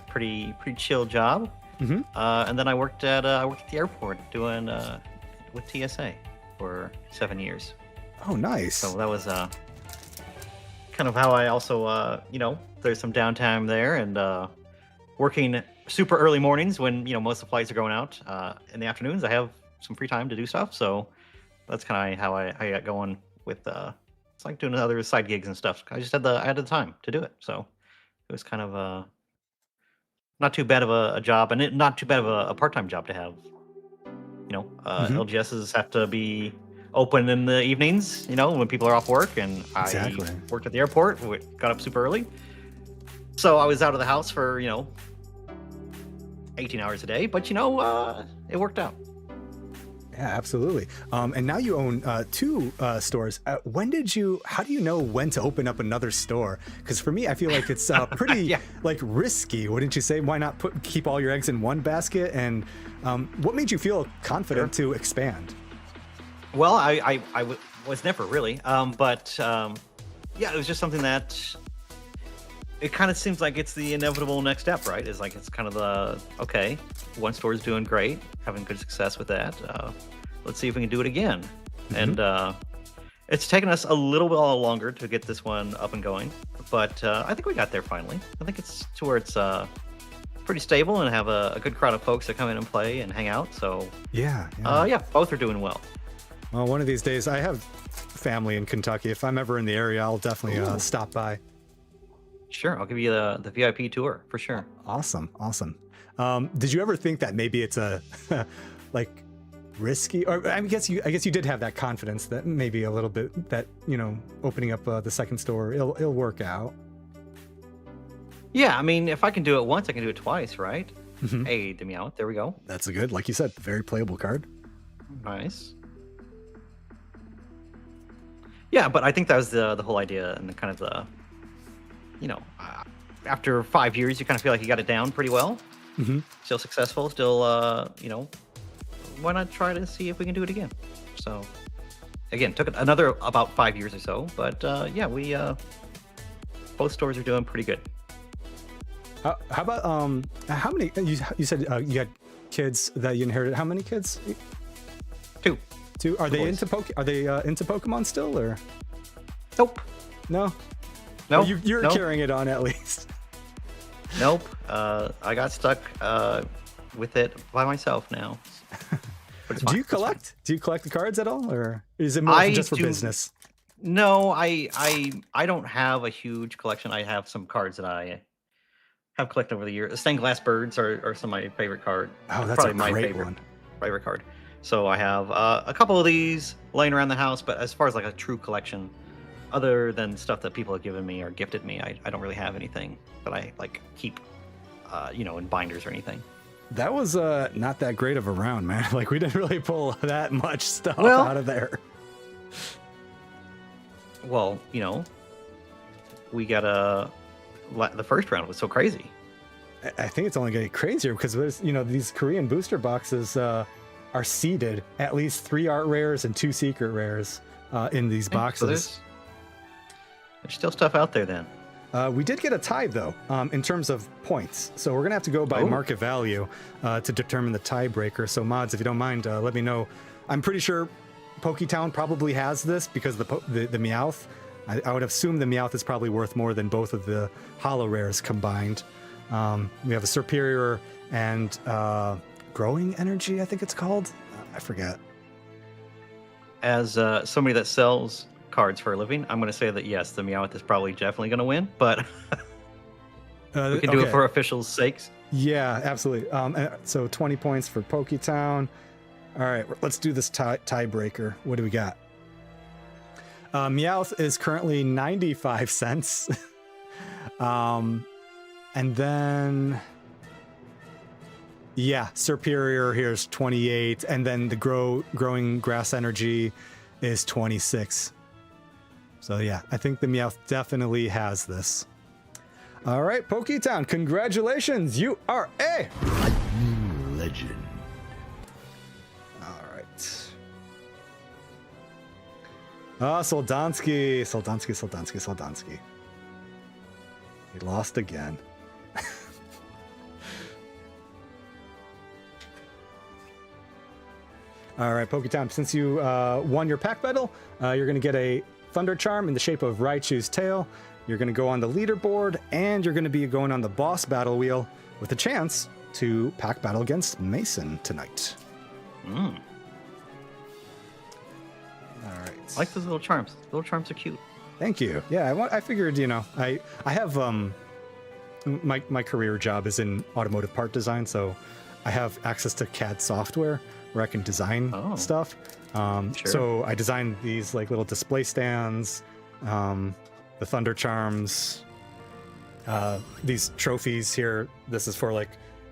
pretty chill job. Mm-hmm. And then I worked at the airport doing with TSA for 7 years. Oh, nice. So that was kind of how I also, there's some downtime there and working super early mornings when, most of the flights are going out. In the afternoons, I have some free time to do stuff. So that's kind of how I got going with, it's like doing other side gigs and stuff. I had the time to do it. So it was kind of not too bad of a job and not too bad of a part-time job to have. LGSs have to be open in the evenings, when people are off work, and Exactly. I worked at the airport, got up super early. So I was out of the house for, 18 hours a day, but it worked out. Yeah, absolutely. And now you own 2 stores. How do you know when to open up another store? Because for me, I feel like it's pretty risky. Wouldn't you say? Why not keep all your eggs in one basket? And what made you feel confident to expand? Well, I was never really, but it was just something that it kind of seems like it's the inevitable next step, right? It's kind of one store is doing great, having good success with that. Let's see if we can do it again. and it's taken us a little bit longer to get this one up and going, but I think we got there finally. I think it's to where it's pretty stable and have a good crowd of folks that come in and play and hang out. So Yeah. both are doing well. Well, one of these days, I have family in Kentucky. If I'm ever in the area, I'll definitely stop by. Sure, I'll give you the VIP tour for sure. Awesome. Did you ever think that maybe it's a like risky, or I guess you did have that confidence that maybe a little bit that, opening up the second store, it'll work out. Yeah, I mean, if I can do it once, I can do it twice, right? Hey, the Meowth, there we go. That's a good, like you said, very playable card. Nice. Yeah, but I think that was the whole idea and the kind of the, after 5 years, you kind of feel like you got it down pretty well. Still successful, still, why not try to see if we can do it again? So, again, took another about 5 years or so, but we both stores are doing pretty good. How about how many? You said you had kids that you inherited. How many kids? Two. Are they boys. into Pokemon still, or? Nope. No. No. Well, you're nope. carrying it on at least. Nope. I got stuck with it by myself now. But it's fine. Do you collect? Do you collect the cards at all, or is it more just for business? No, I don't have a huge collection. I have some cards that I have collected over the years. Stained glass birds are some of my favorite cards. Oh, that's probably a my great one. favorite card. So I have a couple of these laying around the house, but as far as like a true collection, other than stuff that people have given me or gifted me, I don't really have anything that I like keep, in binders or anything. That was not that great of a round, man. Like, we didn't really pull that much stuff Well, out of there. Well, we got the first round was so crazy. I think it's only getting crazier because these Korean booster boxes are seeded at least 3 art rares and 2 secret rares in these boxes. So there's still stuff out there then. We did get a tie though, in terms of points. So we're gonna have to go by market value to determine the tiebreaker. So mods, if you don't mind, let me know. I'm pretty sure Poketown probably has this because the Meowth. I would assume the Meowth is probably worth more than both of the holo rares combined. We have a Superior and Growing Energy, I think it's called. I forget. As somebody that sells cards for a living, I'm going to say that yes, the Meowth is probably definitely going to win, but we can do it for officials' sakes. Yeah, absolutely. So 20 points for Poketown. All right, let's do this tiebreaker. What do we got? Meowth is currently 95 cents. And then, Superior here's 28. And then the Growing Grass Energy is 26. So yeah, I think the Meowth definitely has this. All right, Poketown, congratulations. You are a legend. All right. Soldansky. He lost again. All right, Poketown, since you won your pack battle, you're going to get a Thunder Charm in the shape of Raichu's tail. You're going to go on the leaderboard, and you're going to be going on the boss battle wheel with a chance to pack battle against Mason tonight. All right. I like those little charms. Little charms are cute. Thank you. Yeah, I figured, I have my career job is in automotive part design, so I have access to CAD software where I can design stuff. Sure. So I designed these like little display stands, the Thunder Charms, these trophies here. This is for like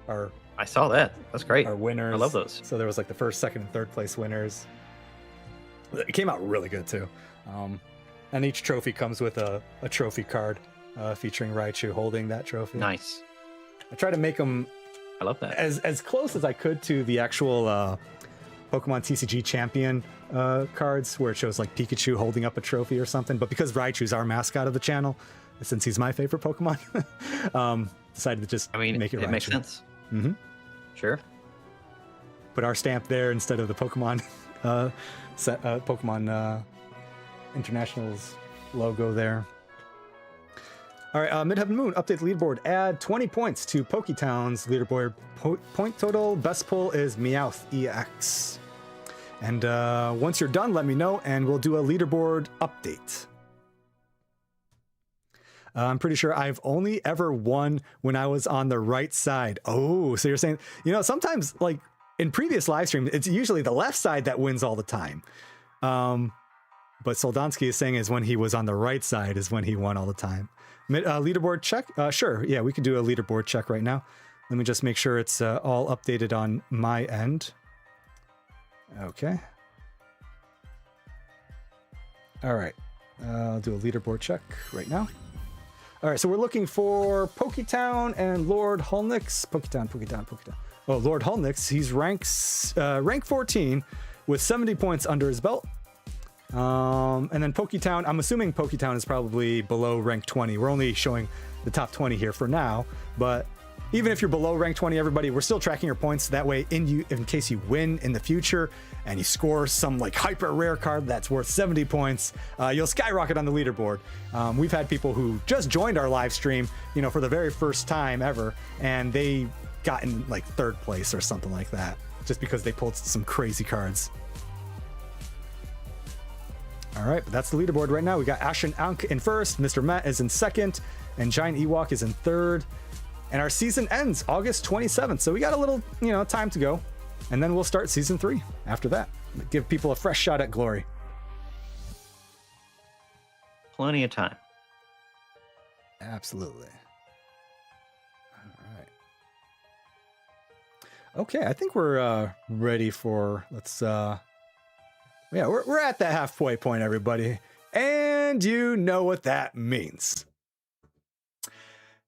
our. I saw that. That's great. Our winners. I love those. So there was like the first, second, and third place winners. It came out really good too. And each trophy comes with a trophy card featuring Raichu holding that trophy. Nice. I try to make them. I love that. As close as I could to the actual Pokemon TCG Champion cards, where it shows like Pikachu holding up a trophy or something. But because Raichu's our mascot of the channel, since he's my favorite Pokemon, decided to just make it Raichu. It makes sense. Mm-hmm. Sure. Put our stamp there instead of the Pokemon Pokemon International's logo there. All right, Midheaven Moon, update the leaderboard. Add 20 points to Poketown's leaderboard. Point total, best pull is Meowth EX. And once you're done, let me know, and we'll do a leaderboard update. I'm pretty sure I've only ever won when I was on the right side. Oh, so you're saying, sometimes, like, in previous live streams, it's usually the left side that wins all the time. But Soldonsky is saying is when he was on the right side is when he won all the time. Leaderboard check? Sure. Yeah, we can do a leaderboard check right now. Let me just make sure it's all updated on my end. Okay. All right. I'll do a leaderboard check right now. All right, so we're looking for Poketown and Lord Hulnix. Poketown. Oh, Lord Hulnix, he's rank 14 with 70 points under his belt. And then Poketown, I'm assuming Poketown is probably below rank 20. We're only showing the top 20 here for now, but even if you're below rank 20, everybody, we're still tracking your points. That way, in case you win in the future and you score some like hyper rare card that's worth 70 points, you'll skyrocket on the leaderboard. We've had people who just joined our live stream, for the very first time ever, and they got in like 3rd place or something like that, just because they pulled some crazy cards. All right, but that's the leaderboard right now. We got Ashen Ankh in 1st, Mr. Met is in 2nd, and Giant Ewok is in 3rd. And our season ends August 27th, so we got a little, time to go. And then we'll start season 3 after that. Give people a fresh shot at glory. Plenty of time. Absolutely. All right. Okay, I think we're ready for, we're at that halfway point, everybody. And you know what that means.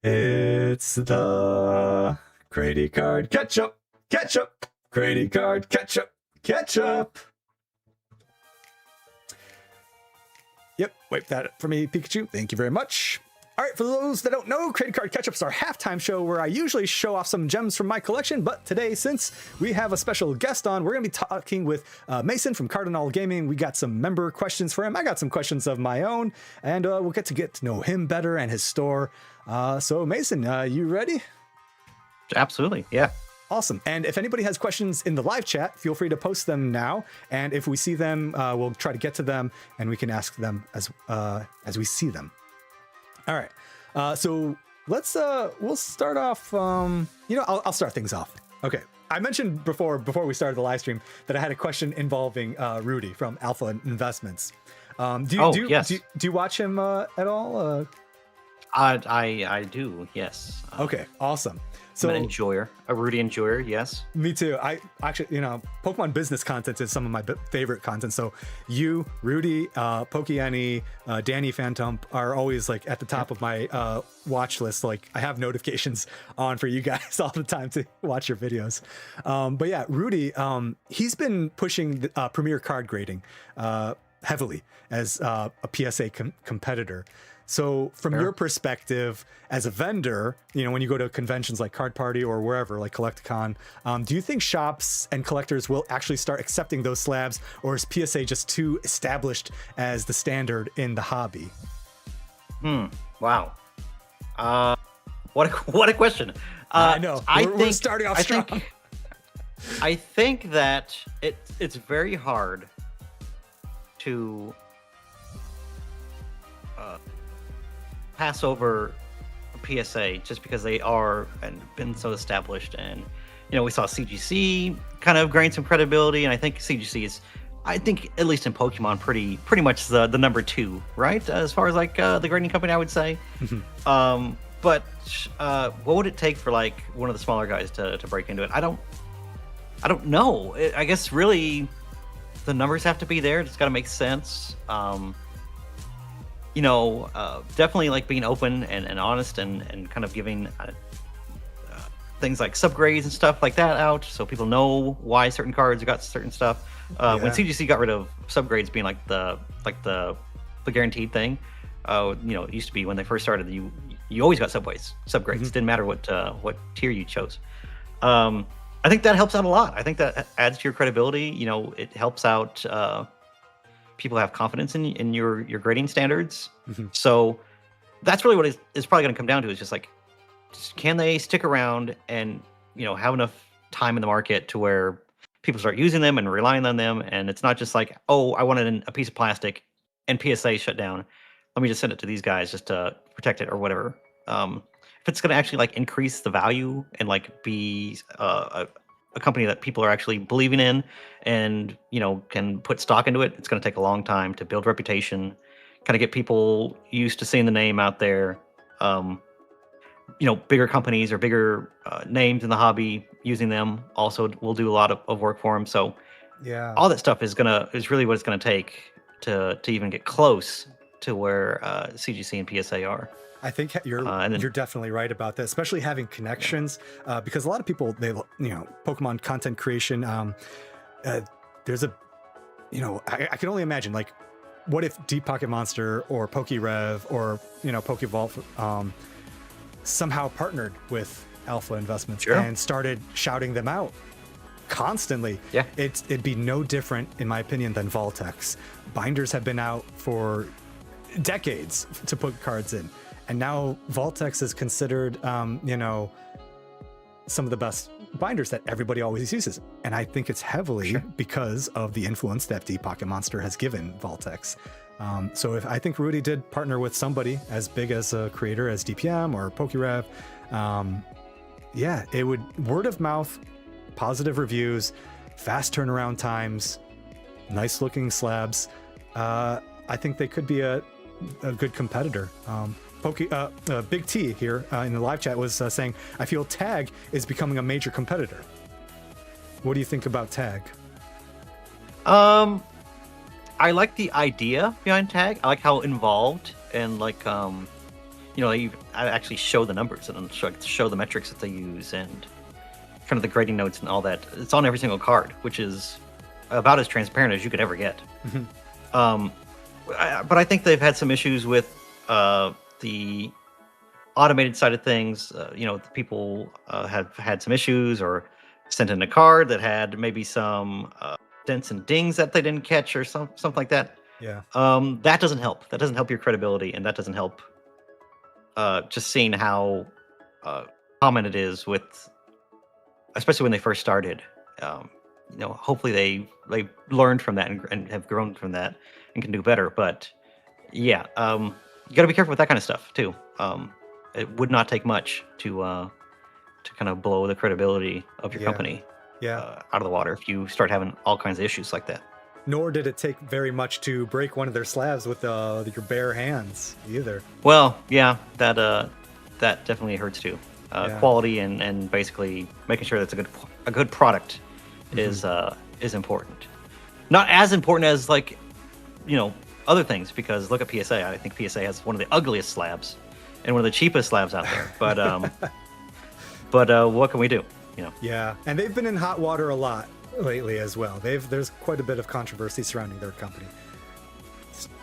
It's the Credi card catch-up. Credi card catch-up. Yep, wipe that up for me, Pikachu. Thank you very much. All right, for those that don't know, Credi Card Catch-Up's our halftime show where I usually show off some gems from my collection, but today, since we have a special guest on, we're going to be talking with Mason from Cardinal Gaming. We got some member questions for him. I got some questions of my own, and we'll get to know him better and his store. So, Mason, you ready? Absolutely, yeah. Awesome. And if anybody has questions in the live chat, feel free to post them now. And if we see them, we'll try to get to them, and we can ask them as we see them. All right, so we'll start off, I'll start things off. Okay, I mentioned before we started the live stream that I had a question involving Rudy from Alpha Investments. Yes. Do you watch him at all? I do, yes. Okay, awesome. So, I'm an enjoyer, a Rudy enjoyer, yes. Me too. I actually, Pokemon business content is some of my favorite content. So you, Rudy, Pokeani, Danny Phantom are always like at the top of my watch list. Like I have notifications on for you guys all the time to watch your videos. But yeah, Rudy, he's been pushing the, Premier card grading heavily as a PSA competitor. So from your perspective as a vendor, when you go to conventions like Card Party or wherever, like Collecticon, do you think shops and collectors will actually start accepting those slabs, or is PSA just too established as the standard in the hobby? Wow. What a question. I know. We're starting off strong. I think that it's very hard to pass over PSA just because they are and been so established, and we saw CGC kind of gain some credibility, and I think CGC is, I think at least in Pokemon, pretty much the number 2, right? As far as like the grading company, I would say. But what would it take for like one of the smaller guys to break into it? I don't know. I guess really the numbers have to be there. It's got to make sense. Definitely like being open and honest and kind of giving things like subgrades and stuff like that out, so people know why certain cards got certain stuff. When CGC got rid of subgrades being like the guaranteed thing, it used to be when they first started, you always got subgrades. Didn't matter what tier you chose. I think that helps out a lot. I think that adds to your credibility. You know, it helps out people have confidence in your grading standards. So that's really what it's probably going to come down to, is just like, can they stick around and, you know, have enough time in the market to where people start using them and relying on them, and it's not just like, oh, I wanted a piece of plastic and PSA shut down, let me just send it to these guys just to protect it or whatever. If it's going to actually like increase the value and like be a company that people are actually believing in and, you know, can put stock into it, it's going to take a long time to build reputation, kind of get people used to seeing the name out there. You know, bigger companies or bigger names in the hobby using them also will do a lot of work for them. So Yeah. all that stuff is really what it's gonna take to even get close to where CGC and PSA are. I think you're definitely right about that, especially having connections, because a lot of people, Pokemon content creation, there's a, I can only imagine, like, what if Deep Pocket Monster or PokeRev or, Pokevault somehow partnered with Alpha Investments and started shouting them out constantly. Yeah. It'd be no different, in my opinion, than Voltex. Binders have been out for decades to put cards in. And now Voltex is considered, some of the best binders that everybody always uses. And I think it's heavily because of the influence that Deep Pocket Monster has given Voltex. So I think Rudy did partner with somebody as big as a creator as DPM or PokeRev, it would word of mouth, positive reviews, fast turnaround times, nice looking slabs. I think they could be a good competitor. Big T here in the live chat was saying, I feel Tag is becoming a major competitor. What do you think about Tag? I like the idea behind Tag. I like how involved and like, I actually show the numbers and show the metrics that they use and kind of the grading notes and all that. It's on every single card, which is about as transparent as you could ever get. But I think they've had some issues with the automated side of things. People have had some issues or sent in a card that had maybe some dents and dings that they didn't catch or something like that. Yeah. That doesn't help. That doesn't help your credibility, and that doesn't help just seeing how common it is with, especially when they first started. Hopefully they learned from that and have grown from that and can do better. But yeah, you got to be careful with that kind of stuff too. It would not take much to kind of blow the credibility of your company out of the water if you start having all kinds of issues like that. Nor did it take very much to break one of their slabs with your bare hands either. Well, yeah, that definitely hurts too. Quality and basically making sure that's a good product is important. Not as important as other things, because look at PSA. I think PSA has one of the ugliest slabs and one of the cheapest slabs out there. But what can we do? Yeah, and they've been in hot water a lot lately as well. There's quite a bit of controversy surrounding their company.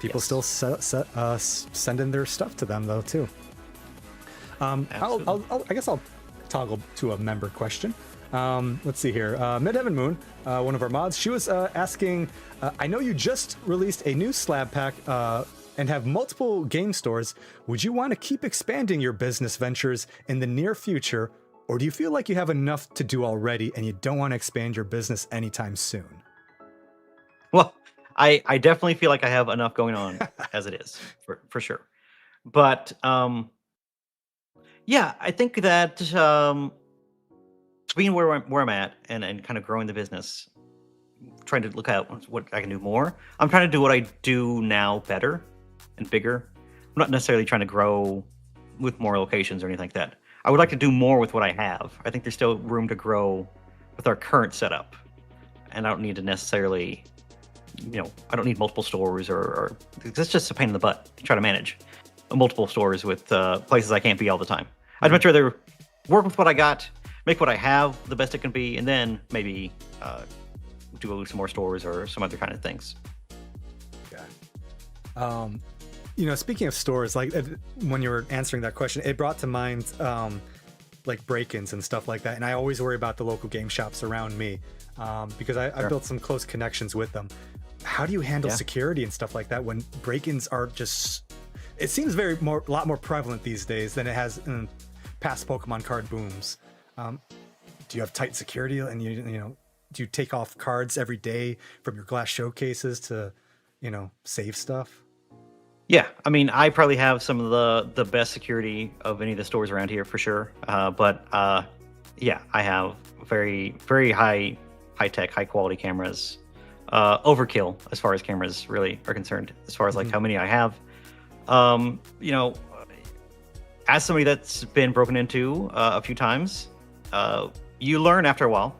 People still send in their stuff to them though too. I guess I'll toggle to a member question. Let's see here. Midheaven Moon, one of our mods, she was asking, I know you just released a new slab pack and have multiple game stores. Would you want to keep expanding your business ventures in the near future, or do you feel like you have enough to do already and you don't want to expand your business anytime soon? Well, I definitely feel like I have enough going on as it is, for sure. But yeah, I think that being where I'm at and kind of growing the business, trying to look at what I can do more. I'm trying to do what I do now better and bigger. I'm not necessarily trying to grow with more locations or anything like that. I would like to do more with what I have. I think there's still room to grow with our current setup. And I don't need to necessarily, I don't need multiple stores or it's just a pain in the butt to try to manage multiple stores with places I can't be all the time. I'd much rather work with what I got, make what I have the best it can be, and then maybe do some more stores or some other kind of things. Yeah. Speaking of stores, like when you were answering that question, it brought to mind like break-ins and stuff like that, and I always worry about the local game shops around me because I've built some close connections with them. How do you handle security and stuff like that when break-ins are just? It seems a lot more prevalent these days than it has in past Pokemon card booms. Do you have tight security, and you know, do you take off cards every day from your glass showcases to, you know, save stuff? Yeah, I mean, I probably have some of the best security of any of the stores around here for sure. But yeah, I have very, very high tech, high quality cameras. Overkill as far as cameras really are concerned. As far as like how many I have, you know, as somebody that's been broken into a few times, you learn after a while,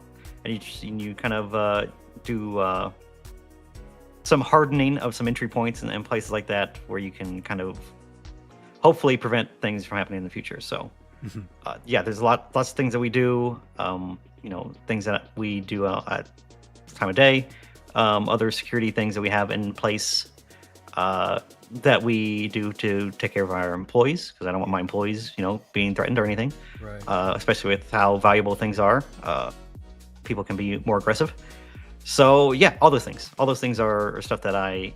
and you kind of do some hardening of some entry points and places like that where you can kind of hopefully prevent things from happening in the future. So yeah, there's lots of things that we do, you know, things that we do at the time of day, other security things that we have in place that we do to take care of our employees, because I don't want my employees, you know, being threatened or anything, right. Especially with how valuable things are. People can be more aggressive. So yeah, all those things are stuff that I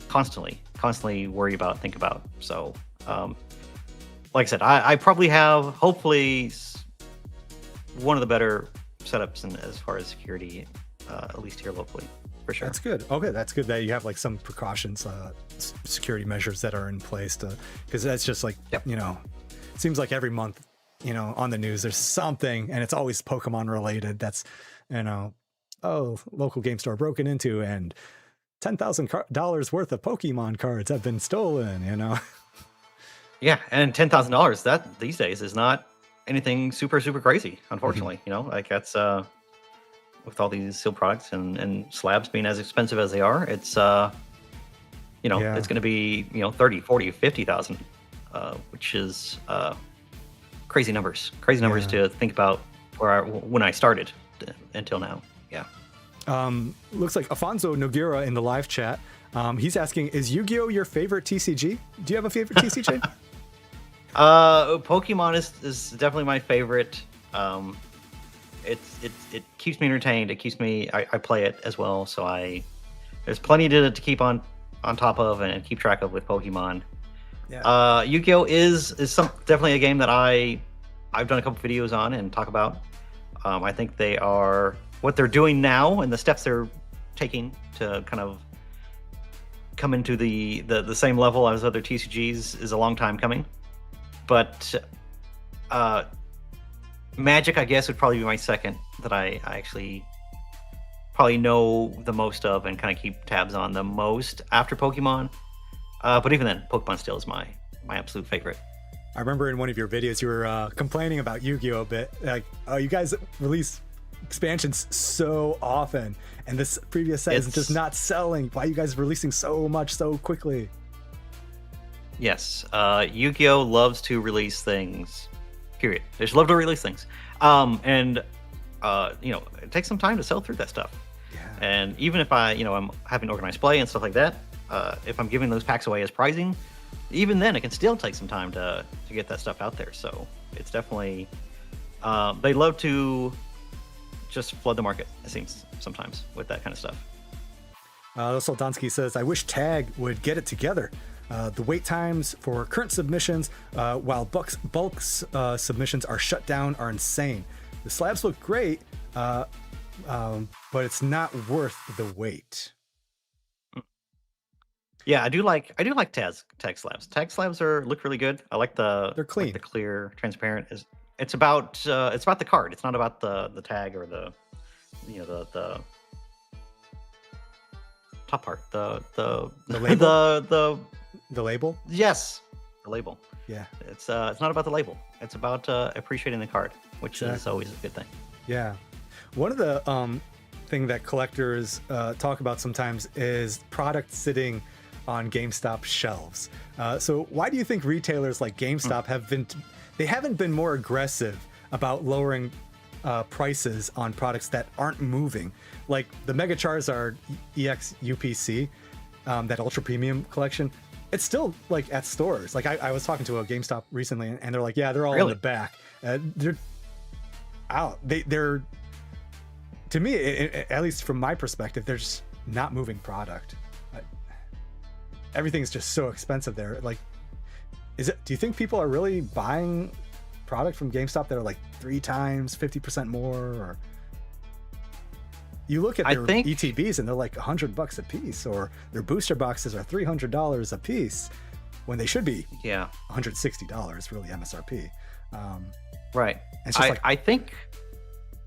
constantly worry about, think about. So like I said, I probably have hopefully one of the better setups as far as security, at least here locally, for sure. That's good. Okay, that's good that you have like some precautions, security measures that are in place to, because that's just like, you know, it seems like every month, you know, on the news there's something, and it's always Pokemon related. That's, you know, oh, local game store broken into and $10,000 worth of Pokemon cards have been stolen, you know. Yeah, and $10,000 that these days is not anything super crazy, unfortunately. You know, like that's with all these sealed products and slabs being as expensive as they are, it's you know, it's going to be, you know, 30, 40, 50,000, which is crazy numbers to think about when I started until now. Yeah. Looks like Afonso Noguera in the live chat. He's asking, is Yu-Gi-Oh your favorite TCG? Do you have a favorite TCG? Pokemon is definitely my favorite. It keeps me entertained. It keeps me. I play it as well, so there's plenty to keep on top of and keep track of with Pokemon. Yeah. Yu-Gi-Oh is definitely a game that I've done a couple videos on and talk about. I think they are what they're doing now and the steps they're taking to kind of come into the same level as other TCGs is a long time coming. But Magic, I guess, would probably be my second that I actually probably know the most of and kind of keep tabs on the most after Pokemon. But even then, Pokemon still is my absolute favorite. I remember in one of your videos you were complaining about Yu-Gi-Oh a bit. Like, oh, you guys release expansions so often, and this previous set is just not selling. Why are you guys releasing so much so quickly? Yes, Yu-Gi-Oh loves to release things. Period. They just love to release things, and you know, it takes some time to sell through that stuff. Yeah. And even if I'm having organized play and stuff like that, if I'm giving those packs away as prizing, even then it can still take some time to get that stuff out there. So it's definitely they love to just flood the market, it seems, sometimes with that kind of stuff. Soldonsky says, I wish Tag would get it together. The wait times for current submissions, while bulk submissions are shut down, are insane. The slabs look great, but it's not worth the wait. Yeah, I do like tag slabs. Tag slabs look really good. I like they're clean, like the clear, transparent. It's about the card. It's not about the tag or the top part. The label? The label? Yes, the label. Yeah. It's not about the label. It's about appreciating the card, which is always a good thing. Yeah. One of the thing that collectors talk about sometimes is product sitting on GameStop shelves. So why do you think retailers like GameStop haven't been more aggressive about lowering prices on products that aren't moving? Like the Mega Charizard EX UPC, that ultra premium collection, It's still like at stores. Like I was talking to a GameStop recently, and they're like, yeah, they're all in Really? the back. They're out. They're to me, at least from my perspective, they're just not moving product. Everything's just so expensive there. Like, do you think people are really buying product from GameStop that are like 3 times, 50% more? Or you look at their ETBs and they're like $100 a piece, or their booster boxes are $300 a piece when they should be $160 really MSRP. Right. It's just I think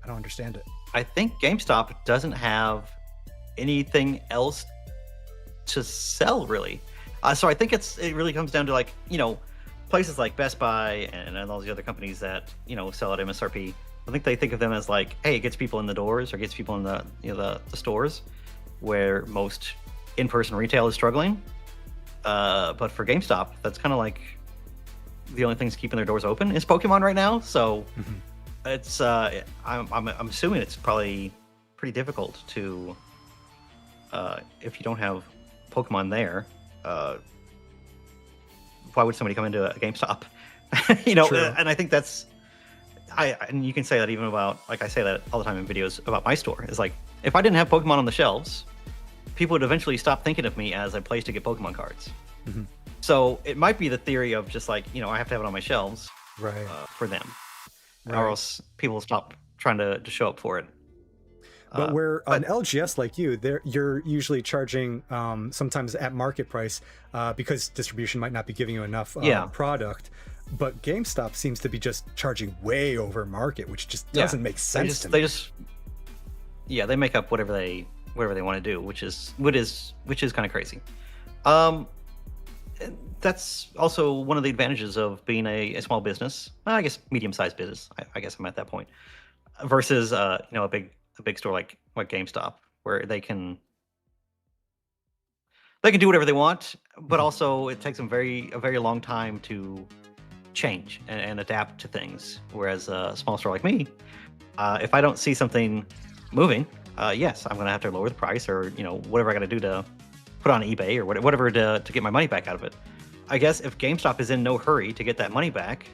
I don't understand it. I think GameStop doesn't have anything else to sell really. So I think it really comes down to, like, you know, places like Best Buy and all the other companies that, you know, sell at MSRP. I think they think of them as like, hey, it gets people in the doors, or gets people in the, you know, the stores where most in-person retail is struggling. But for GameStop, that's kind of like the only things keeping their doors open is Pokemon right now. So it's I'm assuming it's probably pretty difficult to if you don't have Pokemon there. Why would somebody come into a GameStop? You know, and I think that's and you can say that even about, like, I say that all the time in videos about my store. Is like, if I didn't have Pokemon on the shelves, people would eventually stop thinking of me as a place to get Pokemon cards. So it might be the theory of just like, you know, I have to have it on my shelves for them, or else people will stop trying to show up for it. But where an LGS like you, you're usually charging sometimes at market price because distribution might not be giving you enough product. But GameStop seems to be just charging way over market, which just doesn't make sense to me. They make up whatever they want to do, which is kind of crazy. That's also one of the advantages of being a small business. I guess medium-sized business. I guess I'm at that point, versus you know, a big store like GameStop, where they can do whatever they want, but also it takes them a very long time to change and adapt to things. Whereas a small store like me, if I don't see something moving, yes, I'm gonna have to lower the price, or, you know, whatever I got to do to put on eBay or whatever to get my money back out of it. I guess if GameStop is in no hurry to get that money back,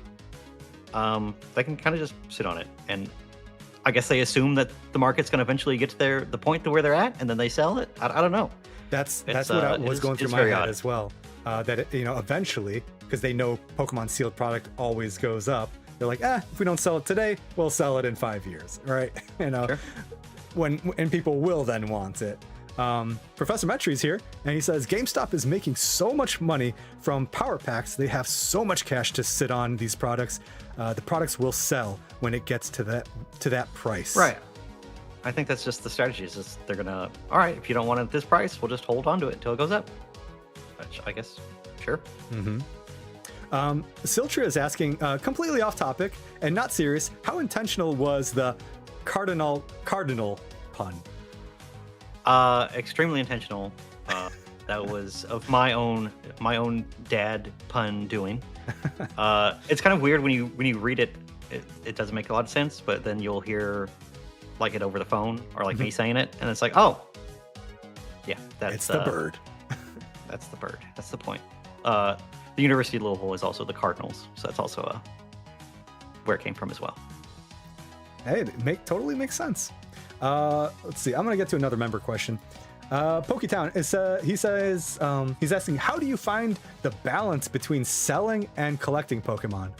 they can kind of just sit on it, and I guess they assume that the market's going to eventually get to the point to where they're at, and then they sell it. I don't know. That's what I was going through my head as well. That you know, eventually, because they know Pokemon sealed product always goes up, they're like, if we don't sell it today, we'll sell it in 5 years, right? You know, and people will then want it. Professor Metri's here, and he says GameStop is making so much money from power packs. They have so much cash to sit on these products. The products will sell when it gets to that price. Right. I think that's just the strategy. Is just they're gonna, all right, if you don't want it at this price, we'll just hold on to it until it goes up. Which I guess, sure. Siltra is asking, completely off topic and not serious, how intentional was the cardinal pun? Extremely intentional. That was of my own dad pun doing. It's kind of weird when you read it. It doesn't make a lot of sense, but then you'll hear like it over the phone, or like me saying it, and it's like, oh, yeah, it's the bird. That's the bird. That's the point. The University of Louisville is also the Cardinals, so that's also where it came from as well. Hey, it totally makes sense. Let's see. I'm gonna get to another member question. Poketown he says he's asking, how do you find the balance between selling and collecting Pokemon?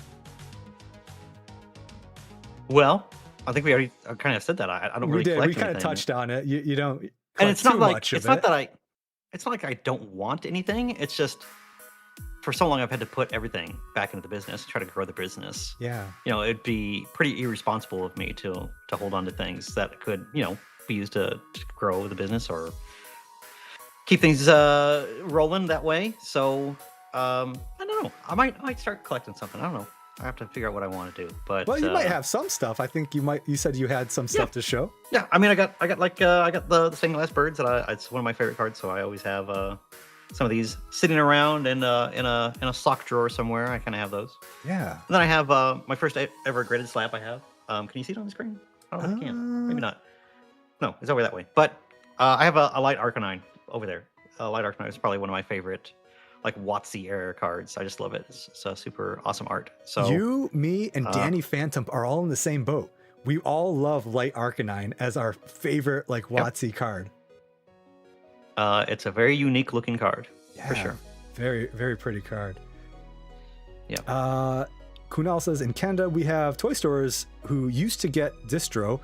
Well, I think we already kind of said that. I don't really collect we kind of anything. touched on it. You don't, and it's not like it's not like I don't want anything. It's just, for so long I've had to put everything back into the business, try to grow the business. Yeah. You know, it'd be pretty irresponsible of me to hold on to things that could, you know, be used to grow the business or keep things rolling that way. So I don't know. I might start collecting something. I don't know. I have to figure out what I want to do. But well, you might have some stuff. I think you said you had some stuff to show. Yeah, I mean, I got the stained glass birds that it's one of my favorite cards. So I always have some of these sitting around in a sock drawer somewhere. I kind of have those. Yeah. And then I have my first ever graded slab. I have. Can you see it on the screen? I don't know if you can. Maybe not. No, it's over that way. But I have a light Arcanine over there. Light Arcanine is probably one of my favorite like WotC era cards. I just love it. It's super awesome art. So You, me, and Danny Phantom are all in the same boat. We all love Light Arcanine as our favorite like WotC card. it's a very unique looking card for Yeah, sure. Very, very pretty card. Yeah. Kunal says, in Canada, we have toy stores who used to get distro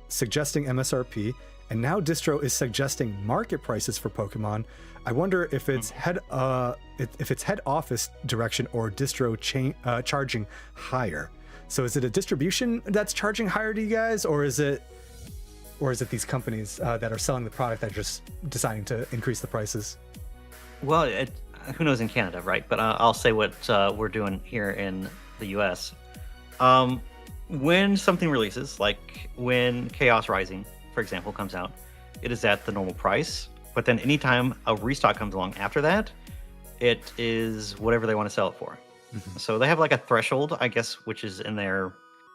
suggesting MSRP, and now distro is suggesting market prices for Pokemon. I wonder if it's head office direction or distro charging higher. So is it a distribution that's charging higher to you guys, or is it these companies that are selling the product that are just deciding to increase the prices? Well, who knows in Canada, right? But I'll say what we're doing here in the U.S. When something releases, like when Chaos Rising, for example, comes out, it is at the normal price. But then anytime a restock comes along after that, it is whatever they want to sell it for. So they have like a threshold, I guess, which is in their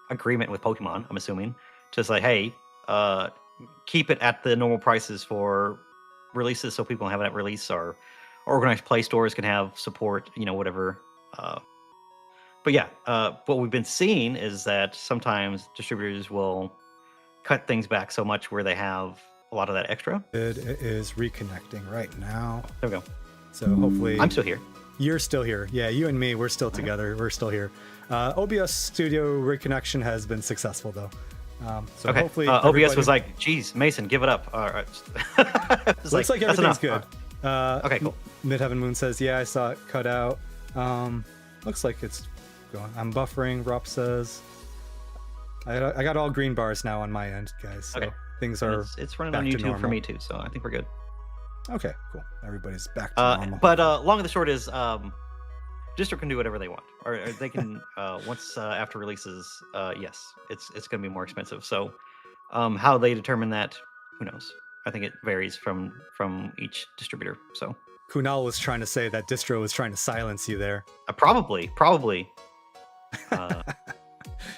agreement with Pokemon, I'm assuming, to say, hey, keep it at the normal prices for releases so people have it at release, or organized play stores can have support, whatever. But yeah, what we've been seeing is that sometimes distributors will cut things back so much where they have a lot of that extra. It is reconnecting right now. There we go. So hopefully... I'm still here. You're still here. Yeah, you and me, we're still together. We're still here. OBS Studio reconnection has been successful, though. So Okay. hopefully... OBS was like, geez, Mason, give it up. All right. Looks like everything's good. Okay, cool. Midheaven Moon says, yeah, I saw it cut out. Looks like it's going. I'm buffering, Rop says. I got all green bars now on my end, guys. So Okay. things are It's running back on to YouTube for normal. me too, so I think we're good. Okay, cool. Everybody's back to normal. But long and the short is, distro can do whatever they want, or they can once after releases. Yes, it's going to be more expensive. So, how they determine that, who knows? I think it varies from each distributor. So, Kunal was trying to say that distro was trying to silence you there. probably.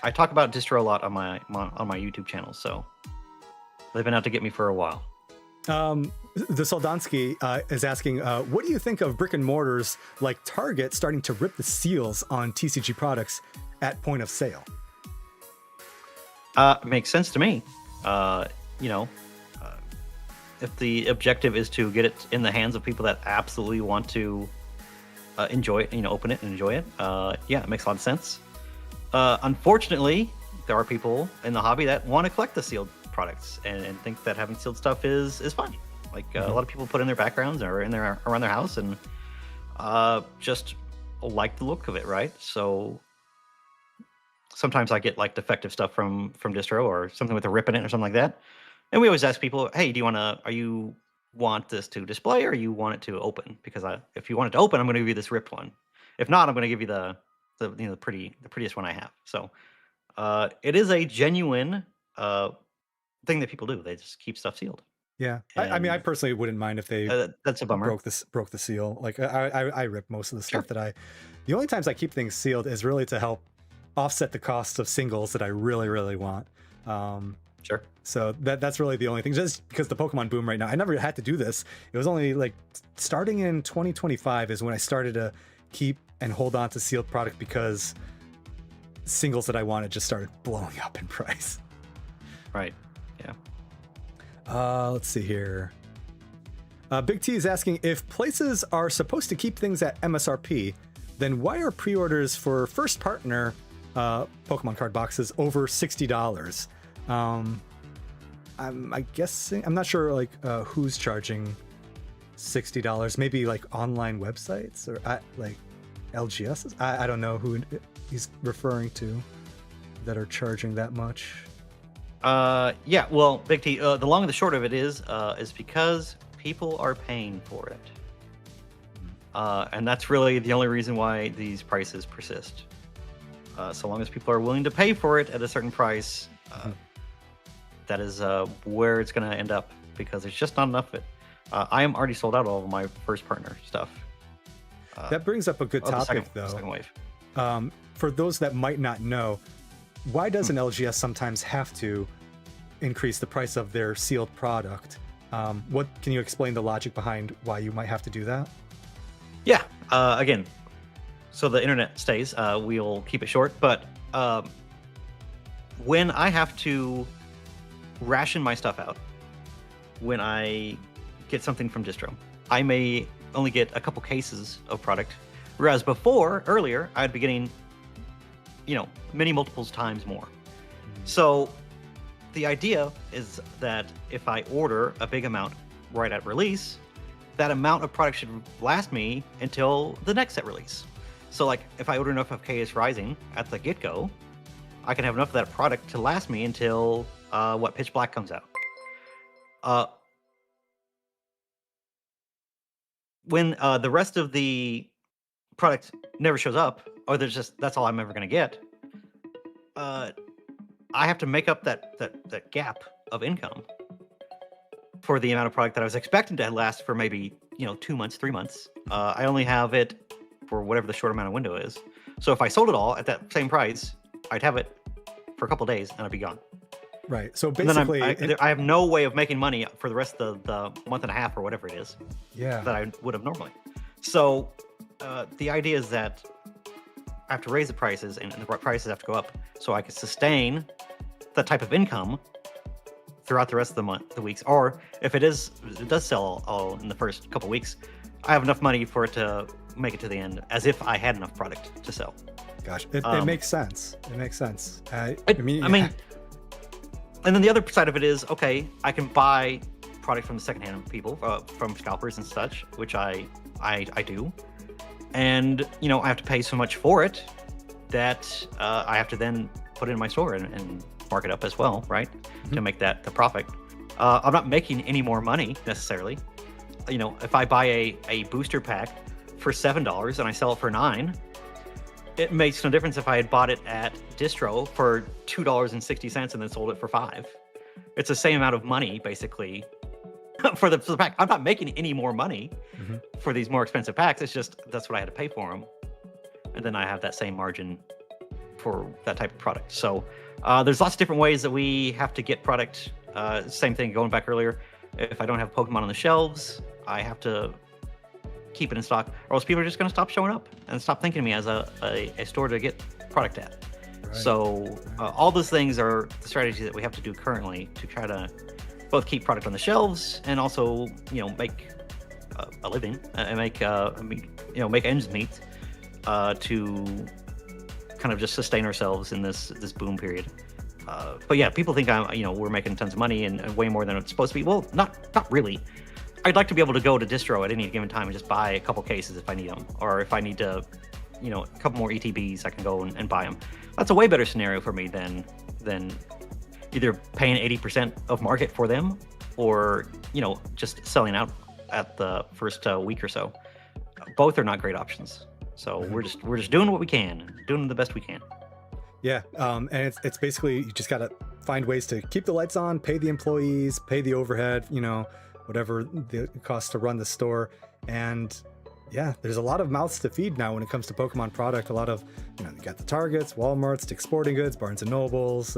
I talk about distro a lot on my YouTube channel, so they've been out to get me for a while. The Soldansky is asking, what do you think of brick and mortars like Target starting to rip the seals on TCG products at point of sale? Makes sense to me. If the objective is to get it in the hands of people that absolutely want to enjoy it, open it and enjoy it, yeah, it makes a lot of sense. Unfortunately, there are people in the hobby that want to collect the sealed products and think that having sealed stuff is fun. Like a lot of people put in their backgrounds or around their house and just like the look of it, right? So sometimes I get like defective stuff from distro or something with a rip in it or something like that. And we always ask people, hey, are you want this to display or you want it to open? Because if you want it to open, I'm going to give you this ripped one. If not, I'm going to give you the prettiest one I have. So it is a genuine thing that people do. They just keep stuff sealed. Yeah, I mean, I personally wouldn't mind if they that's a bummer. broke the seal. Like I rip most of the stuff that the only times I keep things sealed is really to help offset the cost of singles that I really, really want. Sure. So that's really the only thing, just because the Pokemon boom right now. I never had to do this. It was only like starting in 2025 is when I started to keep and hold on to sealed product because singles that I wanted just started blowing up in price. Right. Yeah. Let's see here. Big T is asking, if places are supposed to keep things at MSRP, then why are pre-orders for first partner Pokemon card boxes over $60? I'm guessing, I'm not sure like who's charging $60. Maybe like online websites or like LGS. I don't know who he's referring to that are charging that much. Yeah, well, Big T, the long and the short of it is because people are paying for it. And that's really the only reason why these prices persist. So long as people are willing to pay for it at a certain price, that is where it's going to end up, because there's just not enough of it. I am already sold out all of my first partner stuff. That brings up a good topic, second wave. For those that might not know, why does an LGS sometimes have to increase the price of their sealed product? What can you explain the logic behind why you might have to do that? Yeah. Again, so the internet stays. We'll keep it short. But when I have to ration my stuff out, when I get something from distro, I may only get a couple cases of product, whereas earlier, I'd be getting, many multiples times more. So the idea is that if I order a big amount right at release, that amount of product should last me until the next set release. So like if I order enough of KS Rising at the get-go, I can have enough of that product to last me until Pitch Black comes out. When the rest of the product never shows up, or that's all I'm ever going to get, I have to make up that gap of income for the amount of product that I was expecting to last for maybe 2 months, 3 months. I only have it for whatever the short amount of window is. So if I sold it all at that same price, I'd have it for a couple days and I'd be gone. Right. So basically, I have no way of making money for the rest of the month and a half or whatever it is. Yeah. That I would have normally. So the idea is that I have to raise the prices and the prices have to go up so I can sustain that type of income throughout the rest of the weeks. Or if it does sell all in the first couple weeks, I have enough money for it to make it to the end as if I had enough product to sell. Gosh, it makes sense. It makes sense. I mean, and then the other side of it is, okay, I can buy product from the secondhand people, from scalpers and such, which I do. And, I have to pay so much for it that I have to then put it in my store and mark it up as well, right? Mm-hmm. To make that the profit. I'm not making any more money necessarily. If I buy a booster pack for $7 and I sell it for $9, it makes no difference if I had bought it at distro for $2.60 and then sold it for $5. It's the same amount of money, basically, for the pack. I'm not making any more money for these more expensive packs. It's just that's what I had to pay for them. And then I have that same margin for that type of product. So there's lots of different ways that we have to get product. Same thing going back earlier. If I don't have Pokemon on the shelves, I have to keep it in stock, or else people are just going to stop showing up and stop thinking of me as a store to get product at. Right. So all those things are the strategy that we have to do currently to try to both keep product on the shelves and also, make a living and make ends meet to kind of just sustain ourselves in this boom period. But yeah, people think we're making tons of money and way more than it's supposed to be. Well, not really. I'd like to be able to go to distro at any given time and just buy a couple cases if I need them, or if I need to, a couple more ETBs, I can go and buy them. That's a way better scenario for me than either paying 80% of market for them, or just selling out at the first week or so. Both are not great options. So we're just doing what we can, doing the best we can. Yeah, and it's basically you just gotta find ways to keep the lights on, pay the employees, pay the overhead, whatever the cost to run the store. And yeah, there's a lot of mouths to feed now when it comes to Pokemon product. A lot of, you got the Targets, Walmarts, Dick's Sporting Goods, Barnes & Nobles,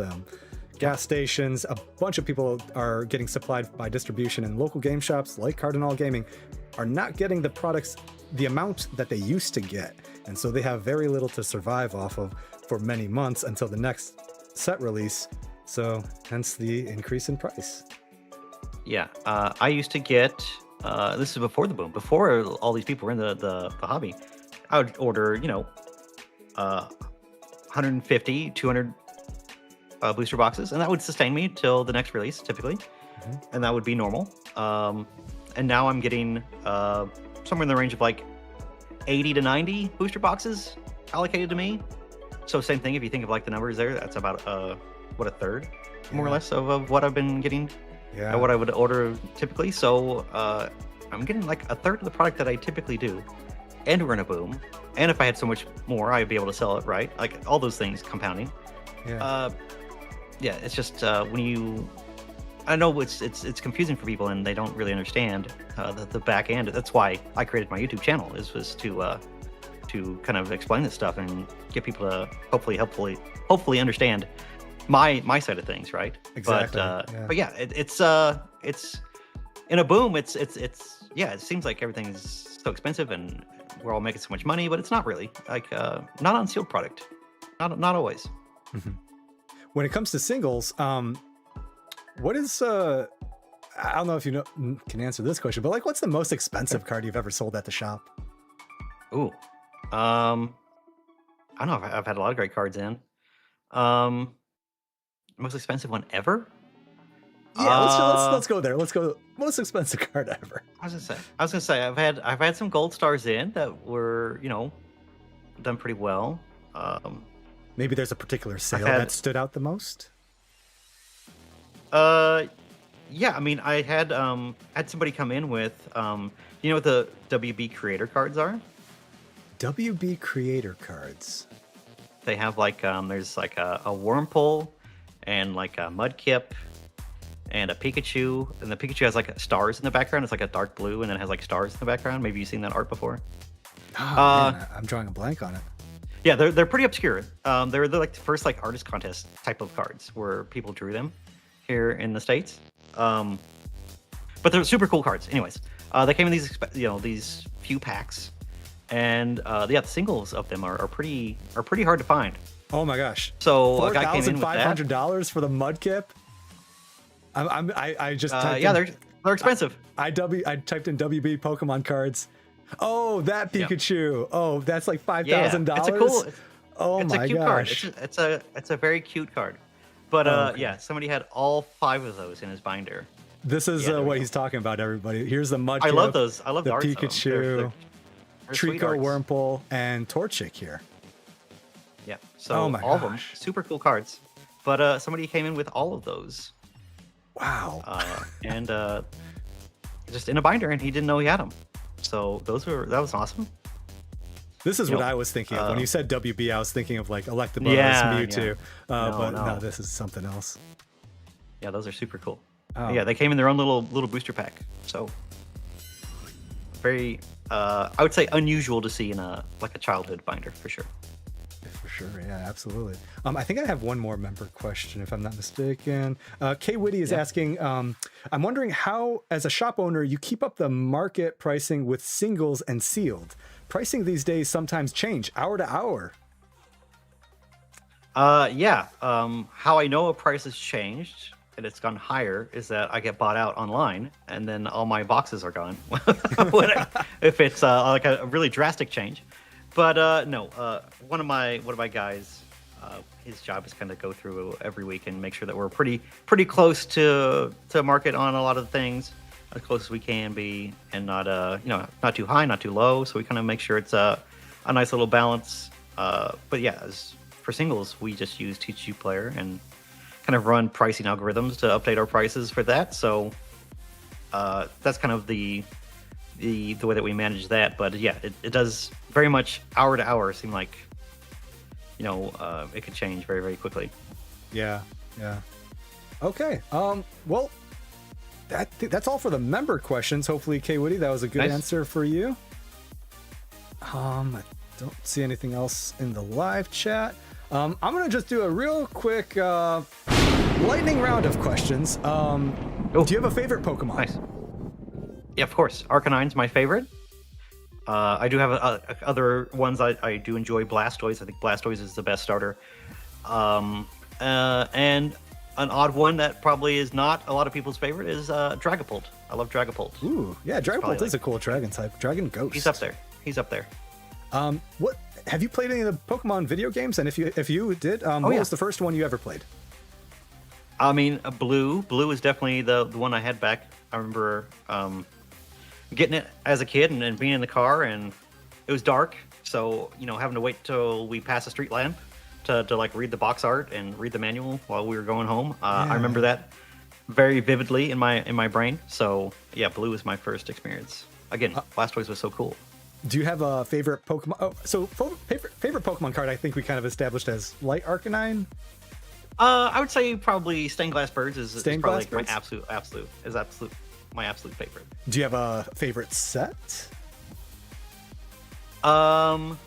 gas stations. A bunch of people are getting supplied by distribution, and local game shops like Cardinal Gaming are not getting the products, the amount that they used to get. And so they have very little to survive off of for many months until the next set release. So hence the increase in price. Yeah, I used to get, this is before the boom, before all these people were in the hobby, I would order, 150, 200 booster boxes, and that would sustain me till the next release, typically, and that would be normal. And now I'm getting somewhere in the range of like 80 to 90 booster boxes allocated to me. So same thing, if you think of like the numbers there, that's about, a third, more or less, of what I've been getting. Yeah. What I would order typically. So I'm getting like a third of the product that I typically do, and we're in a boom. And if I had so much more, I'd be able to sell it, right? Like all those things compounding. Yeah. It's just I know it's confusing for people and they don't really understand the back end. That's why I created my YouTube channel, was to kind of explain this stuff and get people to hopefully understand my side of things, right? Exactly. But yeah, it's in a boom. It seems like everything is so expensive and we're all making so much money, but it's not really like not on sealed product, not always. When it comes to singles, what is I don't know if you know can answer this question, but like, what's the most expensive card you've ever sold at the shop? Ooh, I don't know. I've had a lot of great cards in. Most expensive one ever? Yeah, let's go there. Let's go most expensive card ever. I was gonna say I've had some gold stars in that were done pretty well. Maybe there's a particular sale had- that stood out the most. Yeah, I mean, I had somebody come in with you know what the WB creator cards are? WB creator cards. They have like there's like a Wurmple and like a Mudkip and a Pikachu, and the Pikachu has like stars in the background. It's like a dark blue, and then it has like stars in the background. Maybe you've seen that art before. Oh, man, I'm drawing a blank on it. Yeah, they're pretty obscure. They're like the first like artist contest type of cards where people drew them here in the States. But they're super cool cards. Anyways, they came in these these few packs, and yeah, the singles of them are pretty hard to find. Oh my gosh! So a guy came in with that. $4,500 for the Mudkip. I just typed yeah, in, they're expensive. I typed in WB Pokemon cards. Oh, that Pikachu. Yep. Oh, that's like $5,000. Yeah, it's a cool. Oh it's my a cute gosh! card. It's a very cute card. But okay. Yeah, somebody had all 5 of those in his binder. This is what he's talking about, everybody. Here's the Mudkip. I love those. I love the the arts Pikachu, they're Trico, Wurmple, and Torchic here. Yeah. So oh my all gosh. of them, super cool cards. But somebody came in with all of those. Wow. And just in a binder, and he didn't know he had them. So that was awesome. This is what I was thinking of. When you said WB, I was thinking of like Electabuzz, Mewtwo. Yeah. No, this is something else. Yeah, those are super cool. Oh. Yeah, they came in their own little booster pack. So very, I would say unusual to see in a childhood binder for sure. For sure, yeah, absolutely. I think I have one more member question, if I'm not mistaken. K Witty is asking, I'm wondering how, as a shop owner, you keep up the market pricing with singles and sealed. Pricing these days sometimes change hour to hour. Yeah. How I know a price has changed and it's gone higher is that I get bought out online, and then all my boxes are gone. If it's like a really drastic change. But no, one of my guys, his job is kind of go through every week and make sure that we're pretty close to market on a lot of things, as close as we can be, and not not too high, not too low. So we kind of make sure it's a nice little balance. But yeah, as for singles, we just use TCG Player and kind of run pricing algorithms to update our prices for that. So that's kind of the way that we manage that. But yeah, it does very much hour to hour seem like it could change very, very quickly. Yeah. Okay. Well, that's all for the member questions. Hopefully, K Woody, that was a good answer for you. I don't see anything else in the live chat. I'm gonna just do a real quick lightning round of questions. Do you have a favorite Pokemon? Nice. Yeah, of course. Arcanine's my favorite. I do have other ones I do enjoy. Blastoise. I think Blastoise is the best starter. And an odd one that probably is not a lot of people's favorite is Dragapult. I love Dragapult. Ooh, yeah, Dragapult is a cool dragon type. Dragon Ghost. He's up there. What have you played any of the Pokemon video games? And if you did, what was the first one you ever played? I mean, Blue is definitely the one I had back. I remember getting it as a kid and being in the car, and it was dark, so having to wait till we pass a street lamp to like read the box art and read the manual while we were going home. I remember that very vividly in my brain. So yeah, Blue was my first experience. Again, Blastoise was so cool. Do you have a favorite Pokemon? Oh, so favorite Pokemon card, I think we kind of established as Light Arcanine. I would say probably Stained Glass Birds is probably Birds? my absolute favorite. Do you have a favorite set? Ooh,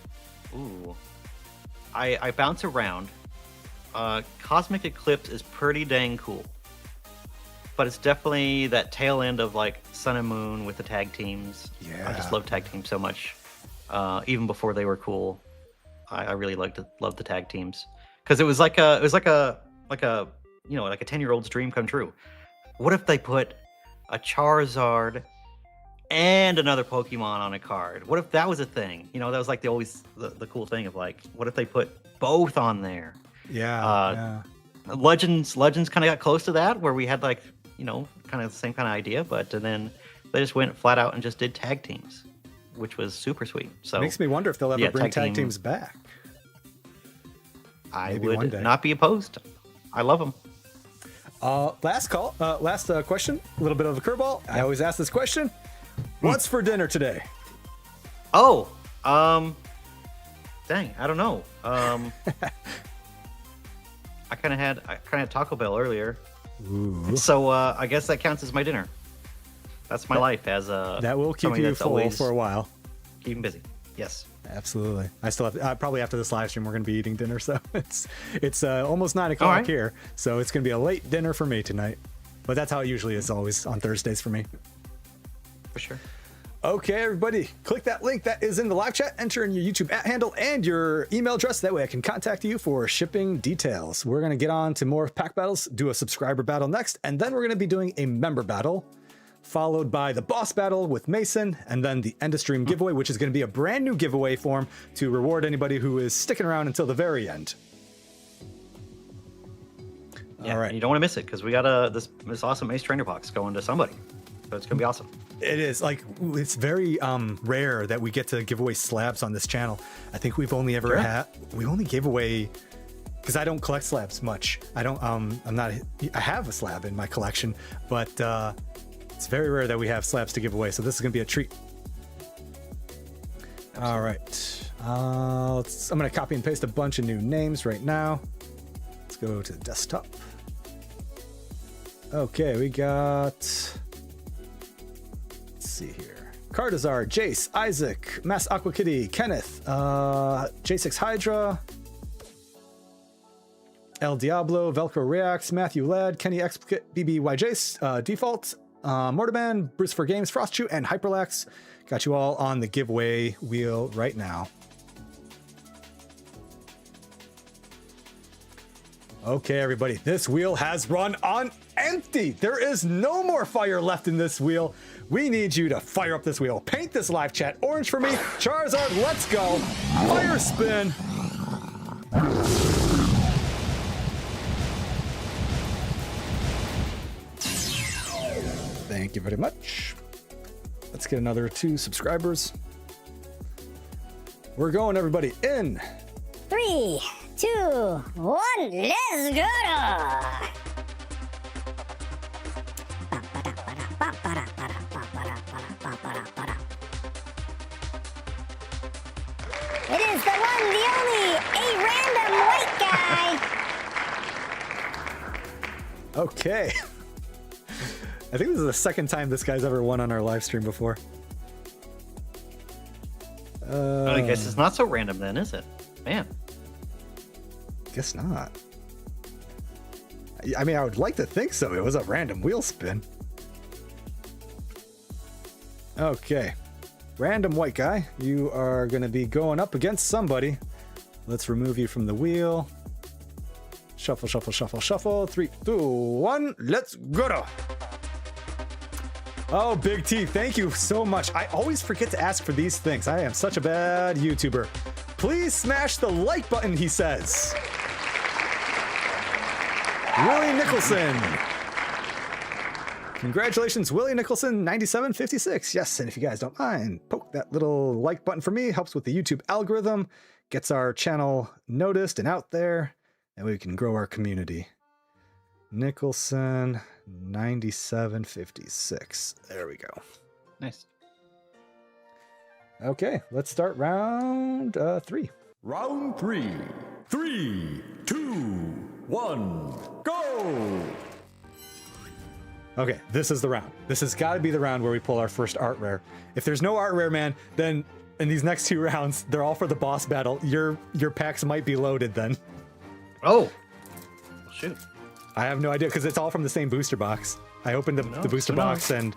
I bounce around. Cosmic Eclipse is pretty dang cool, but it's definitely that tail end of like Sun and Moon with the tag teams. Yeah, I just love tag teams so much. even before they were cool. I really loved the tag teams because it was like a 10-year-old's dream come true. What if they put a Charizard and another Pokemon on a card? What if that was a thing? That was like the cool thing of like, what if they put both on there? Yeah. Legends kind of got close to that, where we had like, kind of the same kind of idea, but then they just went flat out and just did tag teams, which was super sweet. So Makes me wonder if they'll ever bring tag teams back. I Maybe one would day. not be opposed. I love them. Last question. A little bit of a curveball. I always ask this question. What's for dinner today? Oh, dang, I don't know. I kind of had Taco Bell earlier. Ooh. So I guess that counts as my dinner. That's my life as a. That will keep you full for a while. Keep busy. Yes. Absolutely. I still have probably after this live stream we're going to be eating dinner, so it's almost 9 o'clock here, so it's going to be a late dinner for me tonight. But that's how it usually is, always on Thursdays for me. For sure. Okay, everybody, click that link that is in the live chat. Enter in your YouTube @handle and your email address. That way I can contact you for shipping details. We're going to get on to more pack battles, do a subscriber battle next, and then we're going to be doing a member battle, followed by the boss battle with Mason, and then the end of stream giveaway, which is going to be a brand new giveaway form to reward anybody who is sticking around until the very end. Yeah, all right. You don't want to miss it because we got this awesome Ace Trainer box going to somebody. So it's going to be awesome. It is like, it's very rare that we get to give away slabs on this channel. I think we've only ever we only gave away, because I don't collect slabs much. I have a slab in my collection, but it's very rare that we have slabs to give away. So this is going to be a treat. Absolutely. All right. I'm going to copy and paste a bunch of new names right now. Let's go to the desktop. Okay, we got, let's see here. Cardazar, Jace, Isaac, Mass Aqua Kitty, Kenneth, J6 Hydra, El Diablo, Velcro Reacts, Matthew Ladd, Kenny Explicate, BBY Jace, Default, Mortaman, Bruce for Games, Frostchew, and Hyperlax. Got you all on the giveaway wheel right now. Okay, everybody, this wheel has run on empty. There is no more fire left in this wheel. We need you to fire up this wheel. Paint this live chat orange for me. Charizard, let's go. Fire spin. Thank you very much. Let's get another 2 subscribers. We're going, everybody, in 3, 2, 1, let's go! It is the one, the only, a random white guy! Okay. I think this is the second time this guy's ever won on our live stream before. I guess it's not so random then, is it? Man. Guess not. I mean, I would like to think so. It was a random wheel spin. Okay. Random white guy, you are going to be going up against somebody. Let's remove you from the wheel. Shuffle, shuffle, shuffle, shuffle. 3, 2, 1. Let's go. Oh, Big T, thank you so much. I always forget to ask for these things. I am such a bad YouTuber. Please smash the like button, he says. Willie Nicholson. Congratulations, Willie Nicholson, 9756. Yes, and if you guys don't mind, poke that little like button for me. Helps with the YouTube algorithm, gets our channel noticed and out there, and we can grow our community. Nicholson, 9756. There we go. Nice. Okay, let's start round 3. Round 3. 3, 2, 1, go! Okay, this is the round. This has got to be the round where we pull our first art rare. If there's no art rare, man, then in these next 2 rounds, they're all for the boss battle. Your packs might be loaded then. Oh, shoot. I have no idea because it's all from the same booster box. I opened the booster box and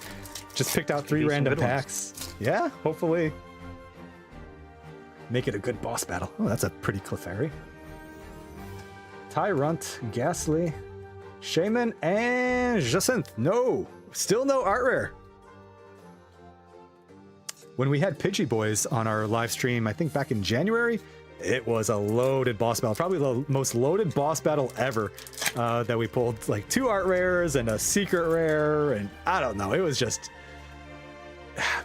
just picked out 3 random packs. Yeah, hopefully. Make it a good boss battle. Oh, that's a pretty Clefairy. Tyrunt, Ghastly, Shaman, and Jacinthe. No, still no art rare. When we had Pidgey Boys on our live stream, I think back in January, it was a loaded boss battle. Probably the most loaded boss battle ever that we pulled. Like 2 art rares and a secret rare, and I don't know. It was just...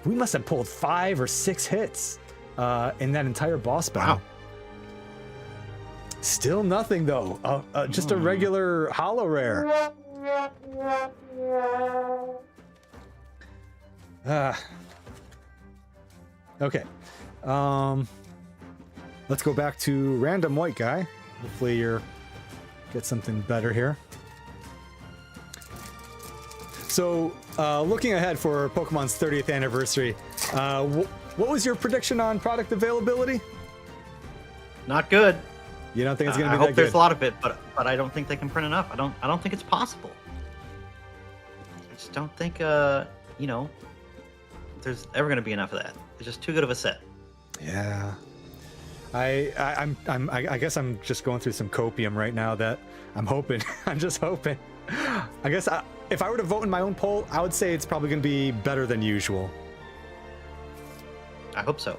We must have pulled 5 or 6 hits in that entire boss battle. Wow. Still nothing though. Just a regular holo rare. Okay. Let's go back to random white guy. Hopefully you're get something better here. So, looking ahead for Pokemon's 30th anniversary, what was your prediction on product availability? Not good. You don't think it's going to be that I good? hope there's a lot of it, but I don't think they can print enough. I don't think it's possible. I just don't think you know, there's ever going to be enough of that. It's just too good of a set. Yeah. I guess I'm just going through some copium right now that I'm hoping. I'm just hoping. I guess if I were to vote in my own poll, I would say it's probably going to be better than usual. I hope so.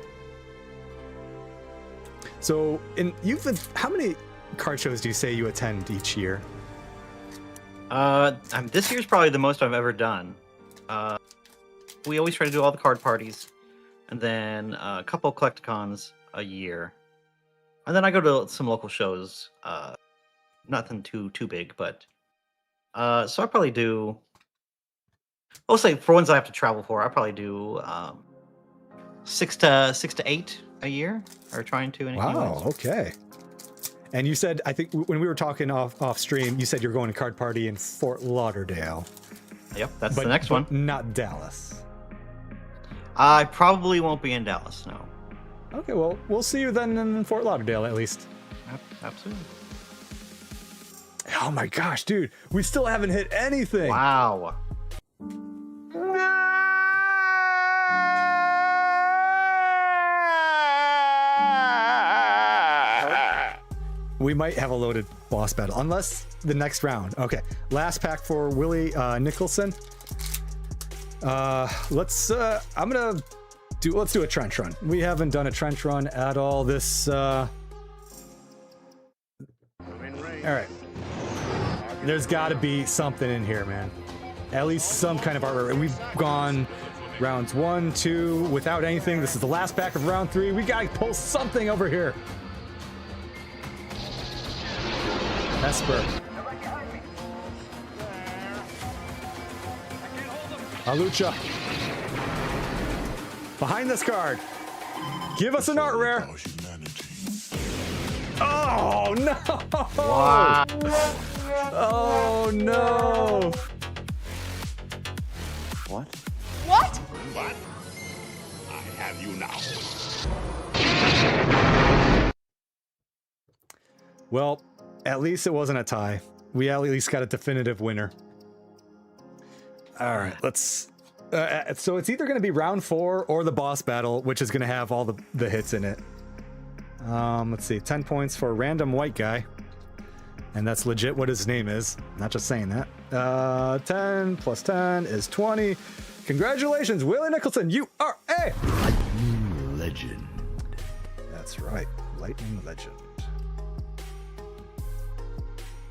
So, how many card shows do you say you attend each year? This year's probably the most I've ever done. We always try to do all the card parties, and then a couple of collecticons a year, and then I go to some local shows. Nothing too big, but so I probably do. I'll say for ones I have to travel for, I probably do 6 to 8 a year, or trying to. Wow. Okay. And you said, I think when we were talking off stream, you said you're going to card party in Fort Lauderdale. Yep, that's the next one. Not Dallas. I probably won't be in Dallas. No. Okay. Well, we'll see you then in Fort Lauderdale at least. Absolutely. Oh my gosh, dude, we still haven't hit anything. Wow. We might have a loaded boss battle, unless the next round. Okay, last pack for Willie Nicholson. Let's do a trench run. We haven't done a trench run at all this. All right. There's got to be something in here, man. At least some kind of artwork. We've gone rounds 1, 2 without anything. This is the last pack of round 3. We gotta pull something over here. Esper. Alucha. Behind this card. Give us an art rare. Oh no! Wow. Oh no! What? What? What? I have you now. Well, at least it wasn't a tie. We at least got a definitive winner. All right, let's... so it's either going to be round 4 or the boss battle, which is going to have all the hits in it. Let's see, 10 points for a random white guy. And that's legit what his name is. Not just saying that. 10 plus 10 is 20. Congratulations, Willie Nicholson. You are a... Lightning Legend. That's right, Lightning Legend.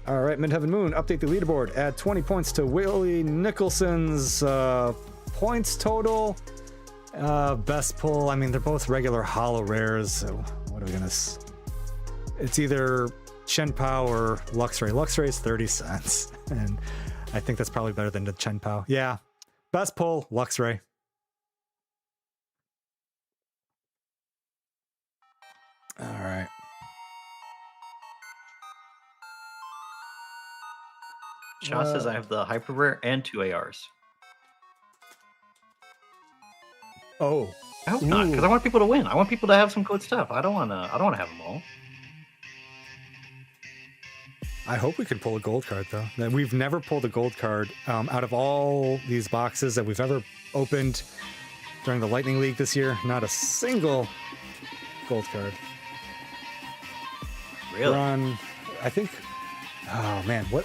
All right, Midheaven Moon, update the leaderboard. Add 20 points to Willie Nicholson's points total. Best pull, I mean, they're both regular holo rares, so what are we gonna... It's either Shenpao or Luxray. Luxray is 30 cents, and I think that's probably better than the Shenpao. Yeah, best pull, Luxray. All right. Shaw says I have the hyper rare and 2 ARs. Oh, I hope not, because I want people to win. I want people to have some good stuff. I don't want to have them all. I hope we can pull a gold card though. We've never pulled a gold card out of all these boxes that we've ever opened during the Lightning League this year. Not a single gold card. Really? We're on, I think, oh man, what?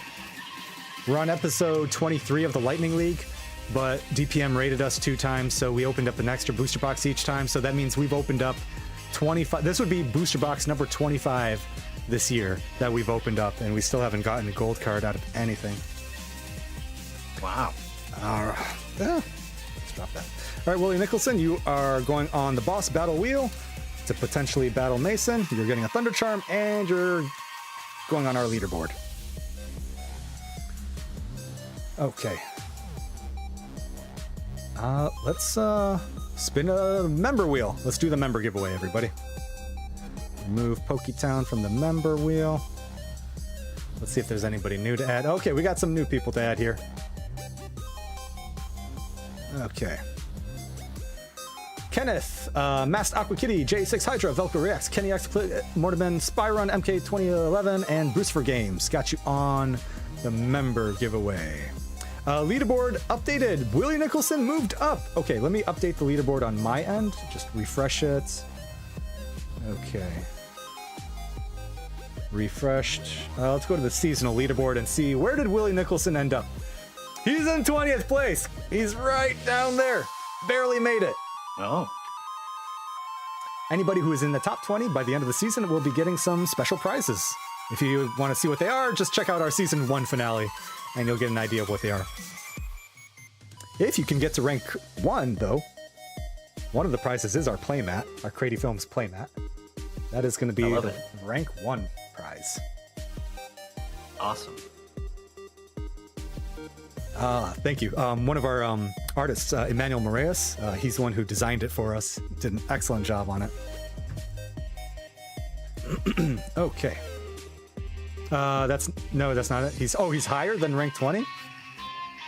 We're on episode 23 of the Lightning League, but DPM rated us 2 times, so we opened up an extra booster box each time, so that means we've opened up 25. This would be booster box number 25 this year that we've opened up, and we still haven't gotten a gold card out of anything. Wow. Let's drop that. All right, Willie Nicholson, you are going on the boss battle wheel to potentially battle Mason. You're getting a Thunder Charm, and you're going on our leaderboard. Okay. Let's spin a member wheel. Let's do the member giveaway, everybody. Remove Poketown from the member wheel. Let's see if there's anybody new to add. Okay, we got some new people to add here. Okay. Kenneth, Masked Aqua Kitty, J6 Hydra, Velcro Reacts, Kenny X, Mortiman, Spyrun, MK 2011, and Bruce for Games. Got you on the member giveaway. Leaderboard updated. Willie Nicholson moved up. Okay, let me update the leaderboard on my end. Just refresh it. Okay. Refreshed. Let's go to the seasonal leaderboard and see, where did Willie Nicholson end up? He's in 20th place. He's right down there. Barely made it. Oh. Anybody who is in the top 20 by the end of the season will be getting some special prizes. If you want to see what they are, just check out our season 1 finale and you'll get an idea of what they are. If you can get to rank 1, though, one of the prizes is our playmat, our CrediFilms playmat. That is going to be the rank 1 prize. Awesome. Thank you. One of our artists, Emmanuel Moraes, he's the one who designed it for us. Did an excellent job on it. Okay. That's not it. He's higher than rank 20?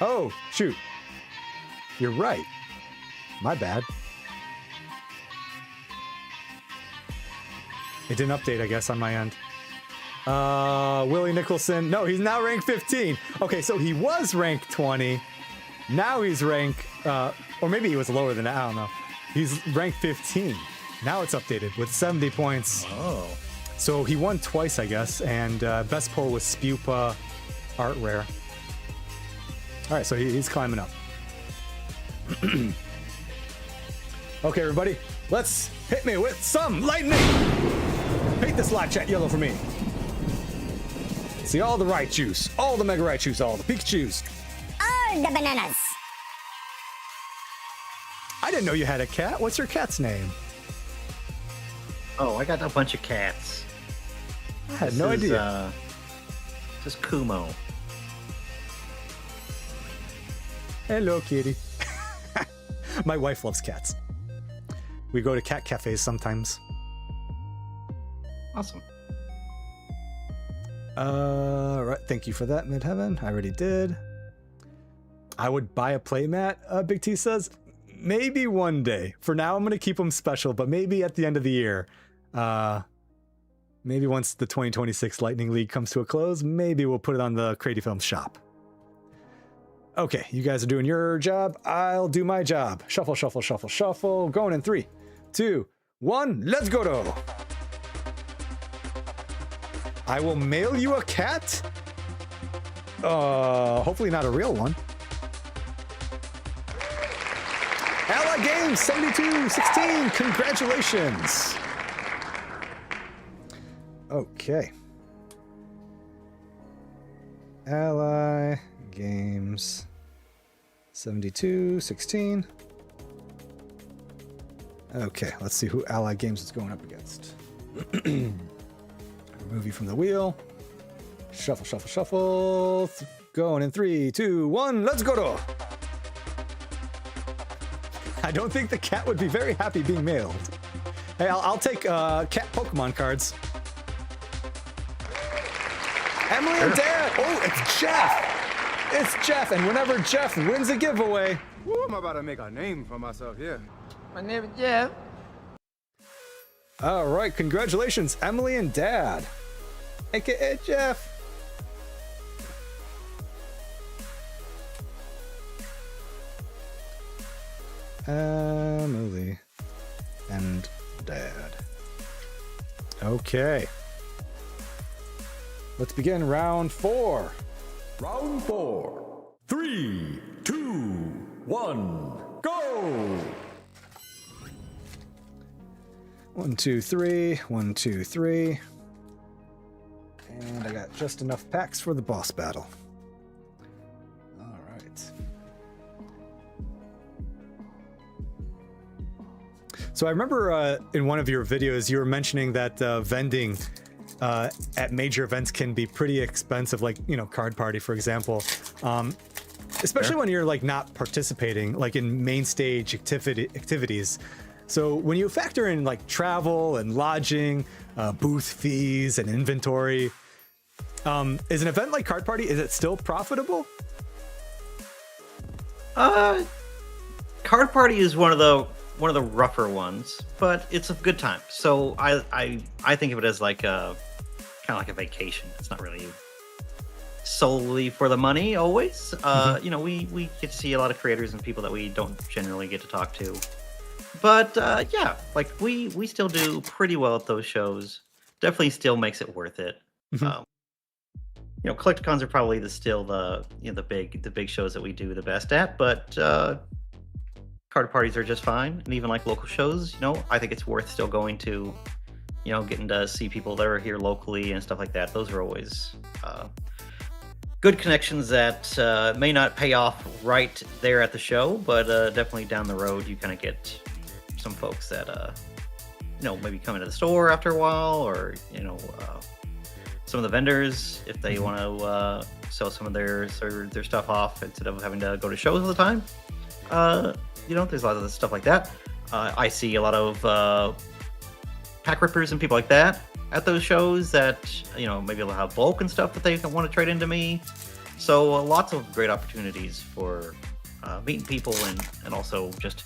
Oh, shoot. You're right. My bad. It didn't update, I guess, on my end. Willie Nicholson. No, he's now rank 15. Okay, so he was rank 20. Now he's rank, or maybe he was lower than that. I don't know. He's rank 15. Now it's updated with 70 points. Oh. So he won twice, I guess, and best pull was Spupa Art Rare. All right, so he's climbing up. Okay, everybody, let's hit me with some lightning. Paint this live chat yellow for me. See all the Raichus, all the Mega Raichus, all the Pikachus. All the bananas. I didn't know you had a cat. What's your cat's name? Oh, I got a bunch of cats. I had no idea. This is Kumo. Hello, kitty. My wife loves cats. We go to cat cafes sometimes. Awesome. Right. Thank you for that, Midheaven. I already did. I would buy a playmat, Big T says. Maybe one day. For now, I'm going to keep them special, but maybe at the end of the year. Maybe once the 2026 Lightning League comes to a close, maybe we'll put it on the CrediFilms shop. Okay, you guys are doing your job. I'll do my job. Shuffle, shuffle, shuffle, shuffle. Going in 3, 2, 1. Let's go. I will mail you a cat. Hopefully not a real one. Ally Games 7216. Congratulations. Okay. Ally Games 7216. Okay, let's see who Ally Games is going up against. Remove you from the wheel. Shuffle, shuffle, shuffle. Going in 3, 2, 1. Let's go. I don't think the cat would be very happy being mailed. Hey, I'll take cat Pokemon cards. Emily and Dad. Oh, it's Jeff. It's Jeff, and whenever Jeff wins a giveaway. Woo, I'm about to make a name for myself here. My name is Jeff. All right, congratulations, Emily and Dad, aka Jeff. Emily and Dad. Okay. Let's begin round 4. Round 4. 3, 2, 1, go! 1, 2, 3. 1, 2, 3. And I got just enough packs for the boss battle. All right. So I remember in one of your videos you were mentioning that vending at major events can be pretty expensive, like, you know, Card Party, for example. Especially when you're like not participating, like in main stage activities. So when you factor in like travel and lodging, booth fees and inventory, is an event like Card Party, is it still profitable? Card Party is one of the rougher ones, but it's a good time. So I think of it as like a kind of like a vacation. It's not really solely for the money always. You know, we get to see a lot of creators and people that we don't generally get to talk to. But yeah, like we still do pretty well at those shows. Definitely still makes it worth it. You know, Collecticons are probably the big shows that we do the best at, but card parties are just fine. And even like local shows, you know, I think it's worth still going to, you know, getting to see people that are here locally and stuff like that. Those are always good connections that may not pay off right there at the show, but definitely down the road you kind of get some folks that you know, maybe come into the store after a while, or you know, some of the vendors, if they want to sell some of their stuff off instead of having to go to shows all the time. You know, there's a lot of stuff like that. I see a lot of pack rippers and people like that at those shows that, you know, maybe they'll have bulk and stuff that they want to trade into me. So lots of great opportunities for meeting people and also just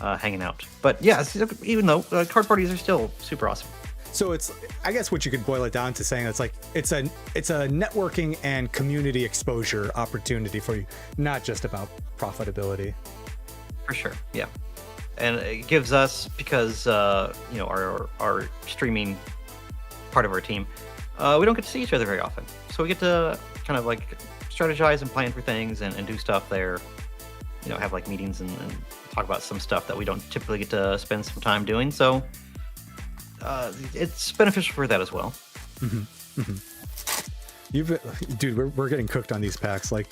hanging out. But yeah, even though card parties are still super awesome. So it's, I guess what you could boil it down to saying it's like it's a networking and community exposure opportunity for you, not just about profitability. For sure, yeah. And it gives us, because you know, our streaming part of our team, we don't get to see each other very often, so we get to kind of like strategize and plan for things and do stuff there. You know, have like meetings and talk about some stuff that we don't typically get to spend some time doing. So it's beneficial for that as well. Dude, we're getting cooked on these packs. Like,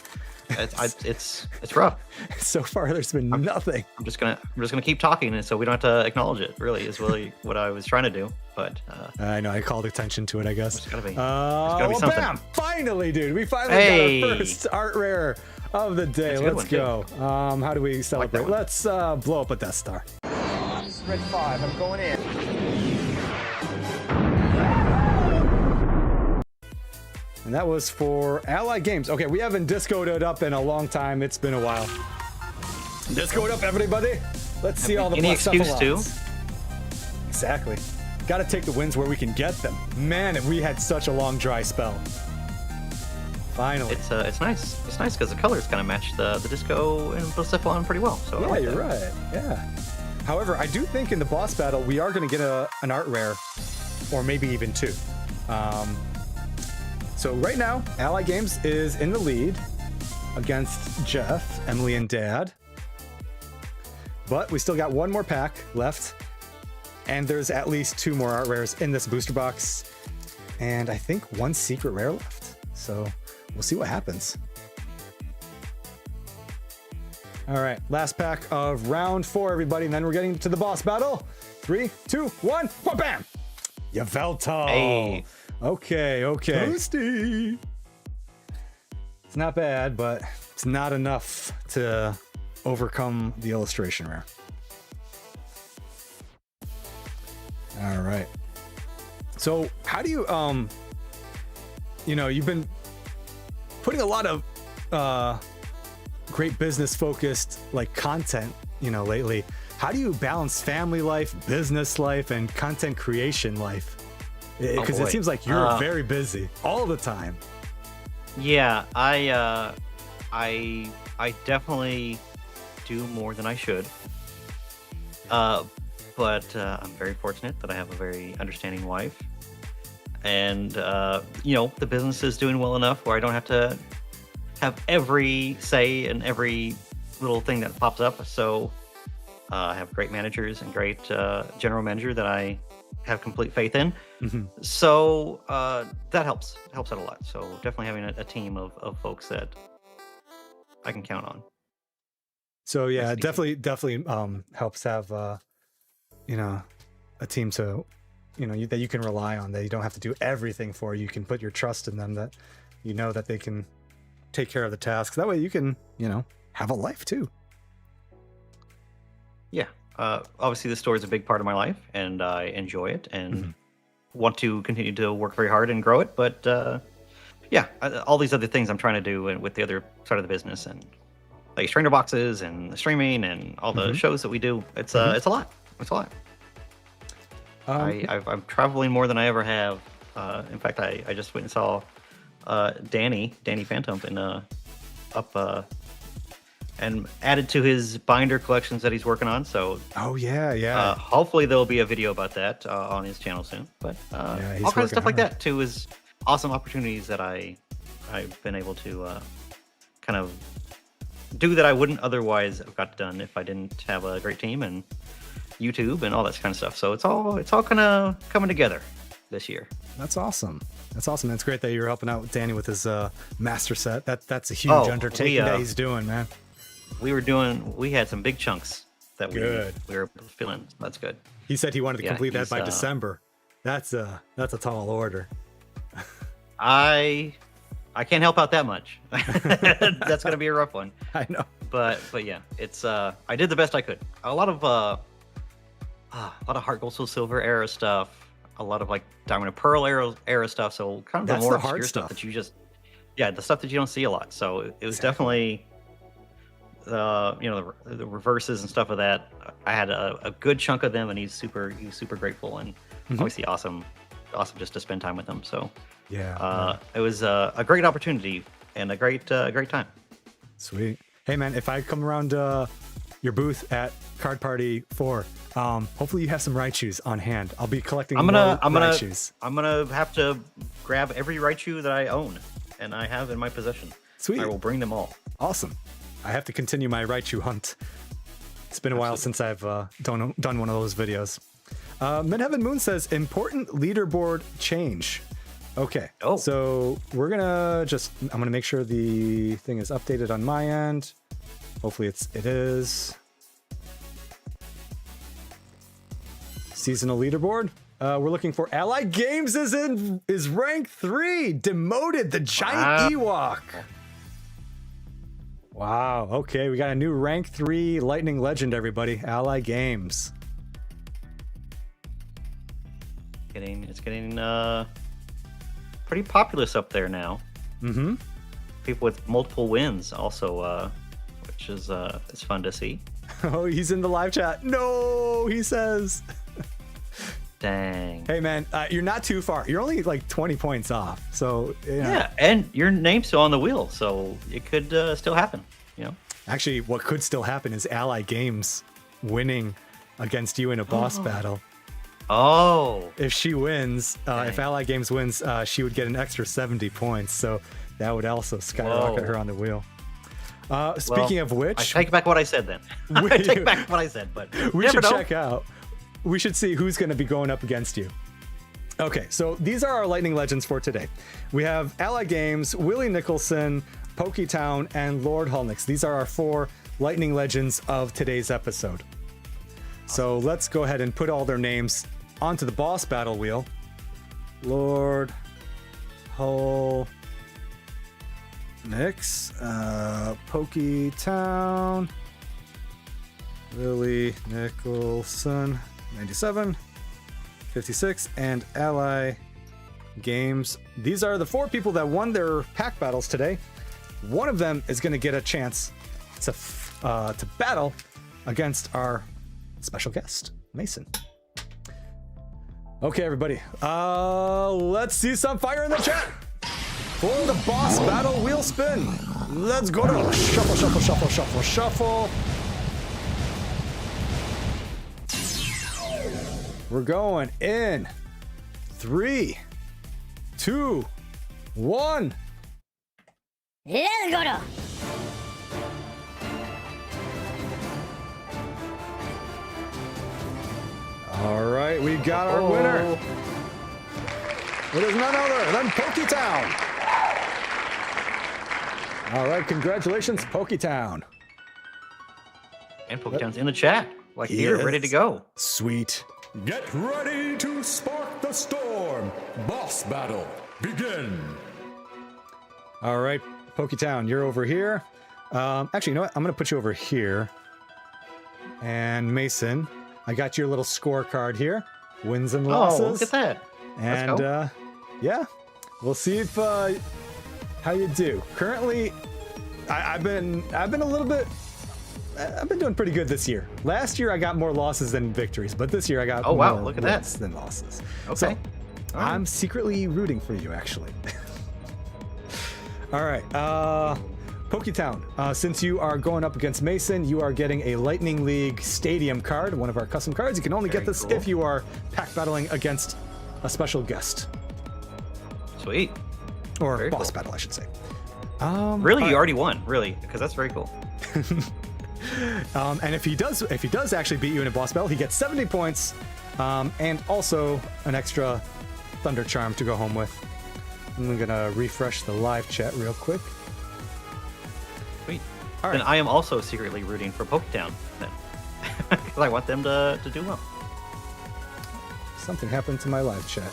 it's rough. So far, there's been nothing. I'm just gonna keep talking, and so we don't have to acknowledge it. Really, is really what I was trying to do. But I know I called attention to it, I guess. There's gotta be something. Bam! Finally, dude, we finally got our first art rare of the day. Let's go. How do we celebrate? Like Let's blow up a Death Star. Red 5, I'm going in. And that was for Allied Games. Okay, we haven't discoed it up in a long time. It's been a while. Disco it up, everybody. Let's see all the any excuse to. Exactly. Got to take the wins where we can get them. Man, we had such a long dry spell. Finally. It's nice. It's nice because the colors kind of match the disco and Blacephalon pretty well. So yeah, like you're right. Yeah. However, I do think in the boss battle we are going to get an art rare, or maybe even two. So right now, Allied Games is in the lead against Jeff, Emily, and Dad. But we still got one more pack left, and there's at least two more art rares in this booster box, and I think one secret rare left. So we'll see what happens. All right, last pack of round 4, everybody, and then we're getting to the boss battle. 3, 2, 1, bam! Yveltal. Hey. Okay. Toasty. It's not bad, but it's not enough to overcome the illustration rare. All right. So how do you, you know, you've been putting a lot of great business focused like content, you know, lately. How do you balance family life, business life, and content creation life? Because it seems like you're very busy all the time. Yeah, I definitely do more than I should. but I'm very fortunate that I have a very understanding wife. And, you know, the business is doing well enough where I don't have to have every say in every little thing that pops up. So I have great managers and great general manager that I have complete faith in. So that helps out a lot. So definitely having a team of folks that I can count on. So yeah, it definitely helps have you know, a team to, you know, that you can rely on, that you don't have to do everything for. You can put your trust in them, that you know that they can take care of the tasks. That way you can, you know, have a life too. Yeah. Obviously the store is a big part of my life and I enjoy it and want to continue to work very hard and grow it. But yeah, all these other things I'm trying to do with the other side of the business, and like strainer boxes and the streaming and all the shows that we do. It's a lot. It's a lot. I'm traveling more than I ever have. In fact, I just went and saw Danny Phantom in up and added to his binder collections that he's working on. So hopefully there'll be a video about that on his channel soon. But all kinds of stuff like that too is awesome opportunities that I've been able to kind of do that I wouldn't otherwise have got done if I didn't have a great team and YouTube and all that kind of stuff. So it's all kind of coming together this year. That's awesome. That's awesome. That's great that you're helping out with Danny with his master set. That's a huge undertaking that he's doing, man. We had some big chunks that we were feeling. That's good. He said he wanted to complete that by December. That's a tall order. I can't help out that much. That's gonna be a rough one. I know. But yeah, it's I did the best I could. A lot of Heart Gold Soul Silver era stuff, a lot of like Diamond and Pearl era stuff. So kind of the more obscure stuff that you just the stuff that you don't see a lot. So it was definitely the reverses and stuff of that. I had a good chunk of them, and he's super grateful and obviously awesome just to spend time with him. So it was a great opportunity and a great time. Sweet. Hey man, if I come around your booth at Card Party 4, hopefully you have some Raichus on hand. I'll be collecting Raichus. I'm gonna have to grab every Raichu that I own and I have in my possession. Sweet. I will bring them all. Awesome. I have to continue my Raichu hunt. It's been a while since I've done one of those videos. Midheaven Moon says, important leaderboard change. Okay. So we're gonna I'm gonna make sure the thing is updated on my end. Hopefully it is. Seasonal leaderboard. We're looking for Allied Games is rank 3, demoted the giant Ewok. Wow. Okay, we got a new rank 3 Lightning Legend, everybody. Allied Games. It's getting pretty populous up there now. People with multiple wins also, which is it's fun to see. Oh, he's in the live chat. No, he says. Dang. Hey man, you're not too far. You're only like 20 points off. So yeah, and your name's still on the wheel, so it could still happen. You know. Actually, what could still happen is Allied Games winning against you in a boss battle. Oh. If she wins, if Allied Games wins, she would get an extra 70 points. So that would also skyrocket her on the wheel. Speaking of which, I take back what I said then. I take back what I said, but we should check out. We should see who's going to be going up against you. Okay, so these are our Lightning Legends for today. We have Allied Games, Willie Nicholson, Poketown, and Lord Hulnix. These are our 4 Lightning Legends of today's episode. So let's go ahead and put all their names onto the boss battle wheel. Lord Hulnix, Poketown, Willie Nicholson, 97, 56, and Ally Games. These are the 4 people that won their pack battles today. One of them is going to get a chance to battle against our special guest, Mason. Okay, everybody. Let's see some fire in the chat for the boss battle wheel spin. Let's go to shuffle, shuffle, shuffle, shuffle, shuffle. We're going in 3, 2, 1. Let's go. All right, we got our winner. It is none other than Poketown. All right, congratulations, Poketown. And Poketown's in the chat, like He here, is. ready to go. Sweet. Get ready to spark the storm. Boss battle, begin. All right, Poketown, you're over here. Actually, you know what? I'm going to put you over here. And Mason, I got your little scorecard here. Wins and losses. Oh, look at that. And Let's go. yeah, we'll see if how you do. Currently, I've been a little bit. I've been doing pretty good this year. Last year I got more losses than victories, but this year I got Oh, wow, more look at that. wins than losses. Okay. So, All right. I'm secretly rooting for you, actually. All right, Poketown. Since you are going up against Mason, you are getting a Lightning League Stadium card, one of our custom cards. You can only get Very this cool. if you are pack battling against a special guest. Sweet. Or Very boss cool. battle, I should say. Really, you already won, really, because that's very cool. And if he does actually beat you in a boss battle, he gets 70 points, and also an extra Thunder Charm to go home with. I'm gonna refresh the live chat real quick. Sweet. All Then right. I am also secretly rooting for Poketown, then. Because I want them to do well. Something happened to my live chat.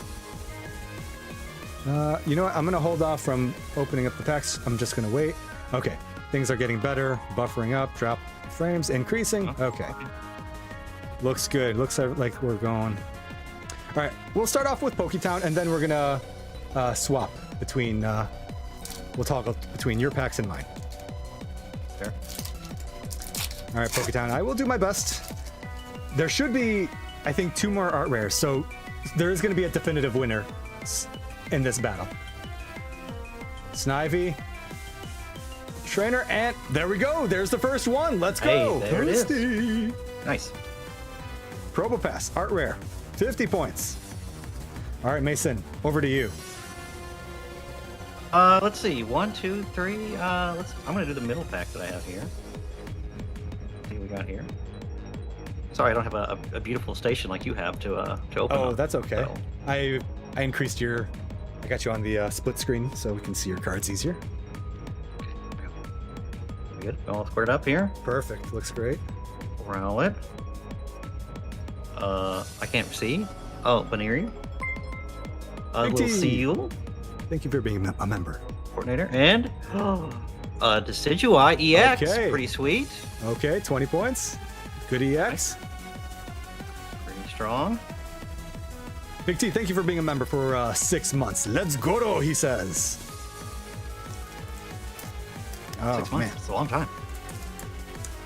You know what? I'm gonna hold off from opening up the packs. I'm just gonna wait. Okay, things are getting better. Buffering up, drop frames increasing. Okay, looks good. Looks like we're going. All right, we'll start off with Poketown, and then we're gonna swap between. We'll toggle between your packs and mine. Fair. All right, Poketown. I will do my best. There should be, I think, 2 more art rares, so there is going to be a definitive winner in this battle. Snivy, Trainer, and there we go. There's the first one. Let's go. Hey, there it is. Toasty. Nice. Probopass, art rare, 50 points. All right, Mason, over to you. Let's see. 1, 2, 3. I'm gonna do the middle pack that I have here. See what we got here. Sorry, I don't have a beautiful station like you have to open. Oh, up, that's okay. so. I increased your. I got you on the split screen so we can see your cards easier. Good. All squared up here. Perfect. Looks great. Roll it. I can't see. Oh, Baneri. A Big little T. seal. Thank you for being a member. Coordinator. And Decidui EX. Okay. Pretty sweet. Okay, 20 points. Good EX. Pretty strong. Big T, thank you for being a member for 6 months. Let's go, he says. Oh, 6 months. man. It's a long time.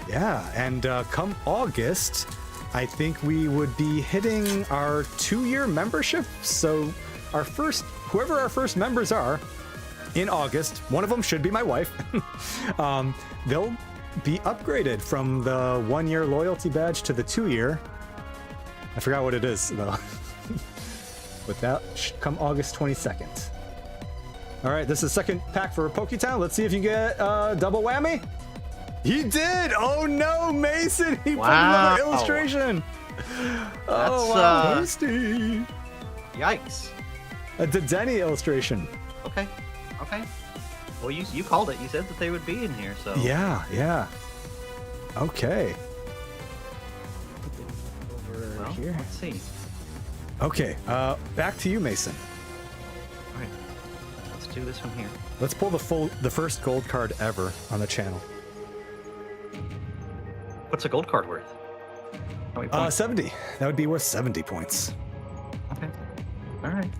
Yeah, and come August, I think we would be hitting our 2-year membership. So whoever our first members are in August, one of them should be my wife. They'll be upgraded from the 1-year loyalty badge to the 2-year. I forgot what it is though. But that should come August 22nd. All right, this is the second pack for Poketown. Let's see if you get double whammy. He did! Oh no, Mason! He put another illustration! Oh, wow, tasty! Yikes. A Dedenne illustration. Okay. Okay. Well, you called it. You said that they would be in here, so. Yeah. Okay. Over Well, here. let's see. Okay, back to you, Mason. All right. Let's do this one here. Let's pull the first gold card ever on the channel. What's a gold card worth? How many points? 70. That would be worth 70 points. Okay. All right.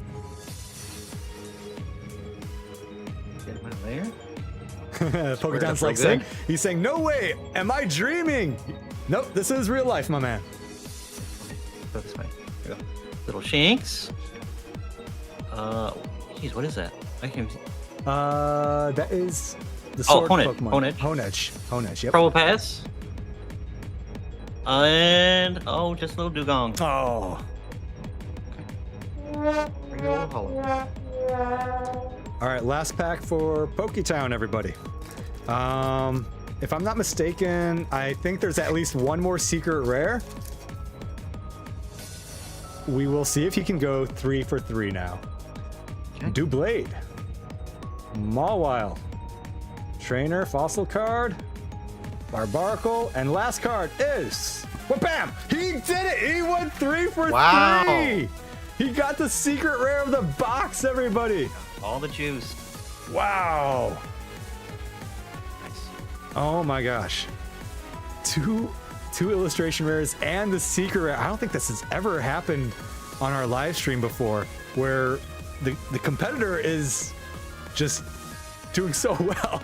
Get him out of there. Pokemon's real like saying, good. he's saying, no way, am I dreaming? Nope, this is real life, my man. Go this way. There we go. Little shanks. Geez, what is that? I can't see. That is the sword Pokemon. Honedge, yep. Probopass. And just little dugong. Oh, Regular hollow. All right, last pack for Poketown, everybody. If I'm not mistaken, I think there's at least one more secret rare. We will see if he can go 3 for 3 now. Okay. Doublade. Mawile. Trainer, fossil card. Barbaracle, and last card is... Well, bam! He did it! He went 3 for 3! He got the secret rare of the box, everybody! All the juice. Wow! Nice. Oh my gosh. Two illustration rares and the secret rare. I don't think this has ever happened on our live stream before, where the competitor is just doing so well.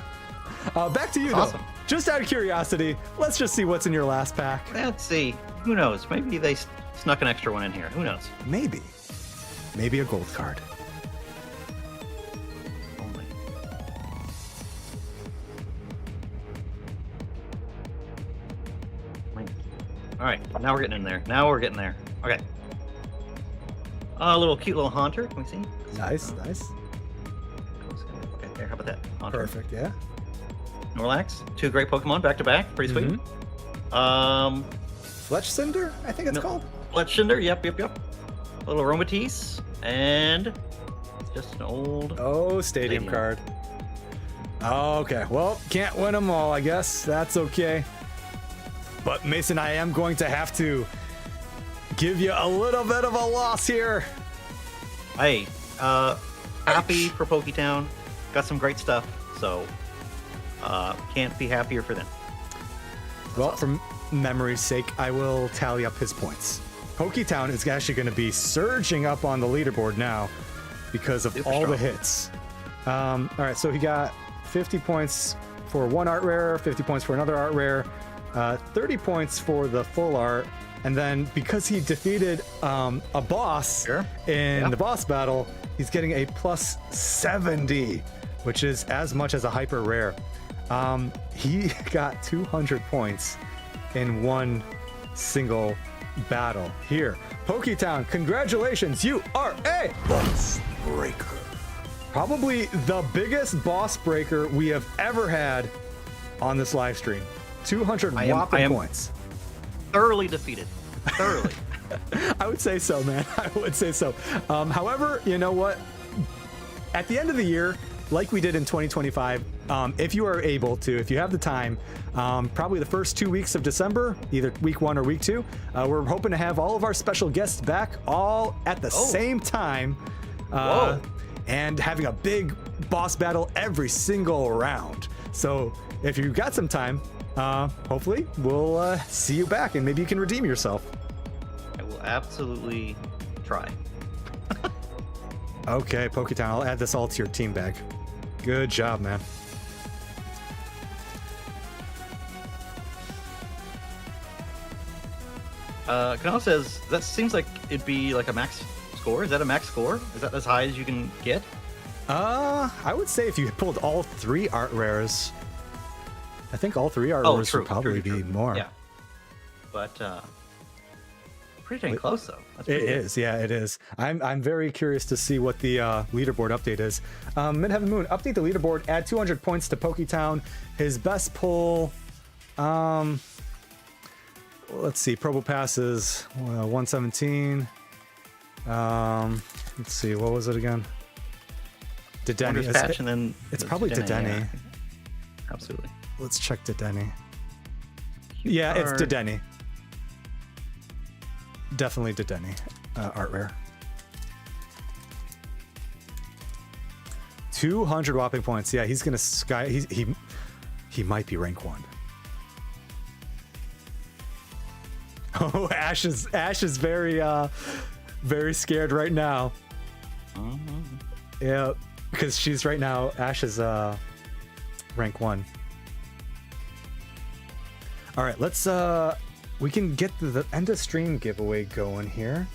Back to you, Awesome. though. Just out of curiosity, let's just see what's in your last pack. Let's see. Who knows? Maybe they snuck an extra one in here. Who knows? Maybe a gold card. Only. All right, now we're getting in there. Okay. A little cute little haunter. Can we see? Nice. Okay, there. How about that? Haunter. Perfect, yeah. Snorlax. 2 great Pokemon back to back. Pretty sweet. Fletch Cinder, I think it's called. Fletchinder. Yep. A little Aromatisse. And just an old... Oh, stadium card. Okay, well, can't win them all, I guess. That's okay. But Mason, I am going to have to give you a little bit of a loss here. Hey, happy for Poketown. Got some great stuff, so can't be happier for them. Well, for memory's sake, I will tally up his points. Poketown is actually going to be surging up on the leaderboard now because of all the hits. All right, so he got 50 points for one art rare, 50 points for another art rare, 30 points for the full art, and then because he defeated a boss in the boss battle, he's getting a plus 70, which is as much as a hyper rare. He got 200 points in one single battle here. Poketown, congratulations, you are a boss breaker. Probably the biggest boss breaker we have ever had on this live stream. 200 whopping points. Thoroughly defeated. Thoroughly. I would say so, man. I would say so. However, you know what? At the end of the year, like we did in 2025, if you are able to, if you have the time, probably the first 2 weeks of December, either week 1 or week 2, we're hoping to have all of our special guests back all at the same time. And having a big boss battle every single round. So if you've got some time, hopefully we'll see you back and maybe you can redeem yourself. I will absolutely try. Okay, Poketown, I'll add this all to your team bag. Good job, man. Canal says, that seems like it'd be like a max score. Is that a max score? Is that as high as you can get? I would say if you pulled all 3 art rares, I think all 3 art rares would probably be more. Yeah. But, pretty dang close though. That's It pretty good. is, yeah, it is. I'm very curious to see what the leaderboard update is. Midheaven Moon, update the leaderboard, add 200 points to Poketown. His best pull, let's see, Probo passes 117. Let's see, what was it again? Dedenne. Patch and then It's probably Dedenne. yeah. Absolutely. Let's check Dedenne. Yeah, it's Dedenne. Definitely Dedenne. Art rare. 200 whopping points. Yeah, he's gonna sky. He might be rank 1. Oh, Ash is very very scared right now. Yeah, because she's right now. Ash is rank 1. All right, let's we can get the end of stream giveaway going here.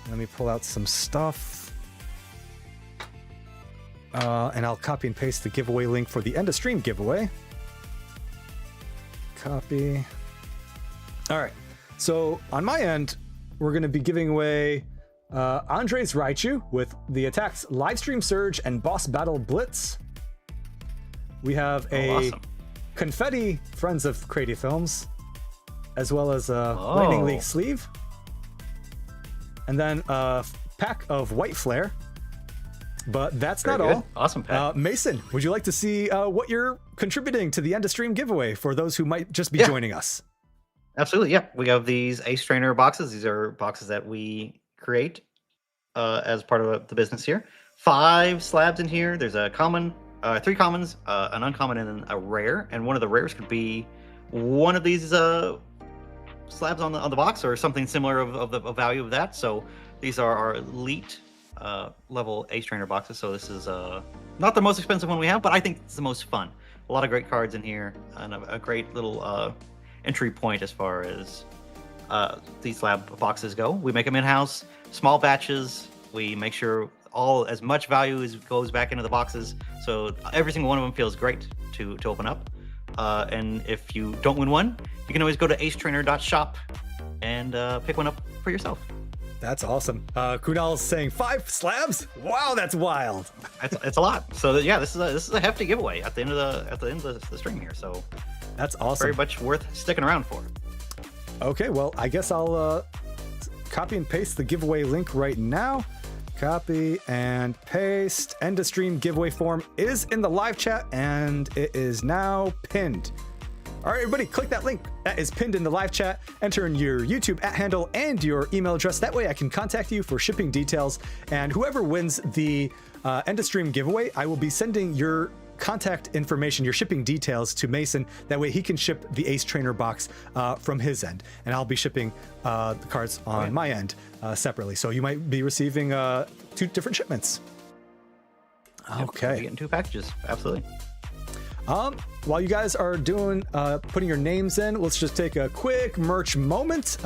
Let me pull out some stuff. And I'll copy and paste the giveaway link for the end of stream giveaway. Copy. All right. So on my end, we're going to be giving away Andres Raichu with the attacks Livestream Surge and Boss Battle Blitz. We have a awesome. Confetti Friends of CrediFilms, as well as a Lightning League sleeve. And then a pack of White Flare. But that's Very not good. all. Awesome pack. Mason, would you like to see what you're contributing to the end of stream giveaway for those who might just be joining us? Absolutely, yeah. We have these Ace Trainer boxes. These are boxes that we create as part of the business here. 5 slabs in here. There's a common, 3 commons, an uncommon, and then a rare. And one of the rares could be one of these slabs on the box, or something similar of the value of that. So these are our elite level Ace Trainer boxes. So this is not the most expensive one we have, but I think it's the most fun. A lot of great cards in here, and a great little entry point as far as these slab boxes go. We make them in-house, small batches. We make sure as much value goes back into the boxes, so every single one of them feels great to open up. And if you don't win one, you can always go to acetrainer.shop and pick one up for yourself. That's awesome. Kunal's saying 5 slabs. Wow, that's wild. It's a lot. So yeah, this is a hefty giveaway at the end of the stream here. So that's awesome. Very much worth sticking around for. Okay, well, I guess I'll copy and paste the giveaway link right now. Copy and paste. End of stream giveaway form is in the live chat, and it is now pinned. All right, everybody, click that link that is pinned in the live chat. Enter in your YouTube @handle and your email address. That way I can contact you for shipping details. And whoever wins the end of stream giveaway, I will be sending your contact information, your shipping details to Mason. That way he can ship the Ace Trainer box from his end. And I'll be shipping the cards on my end separately. So you might be receiving 2 different shipments. Okay. You're getting 2 packages. Absolutely. While you guys are doing putting your names in, let's just take a quick merch moment.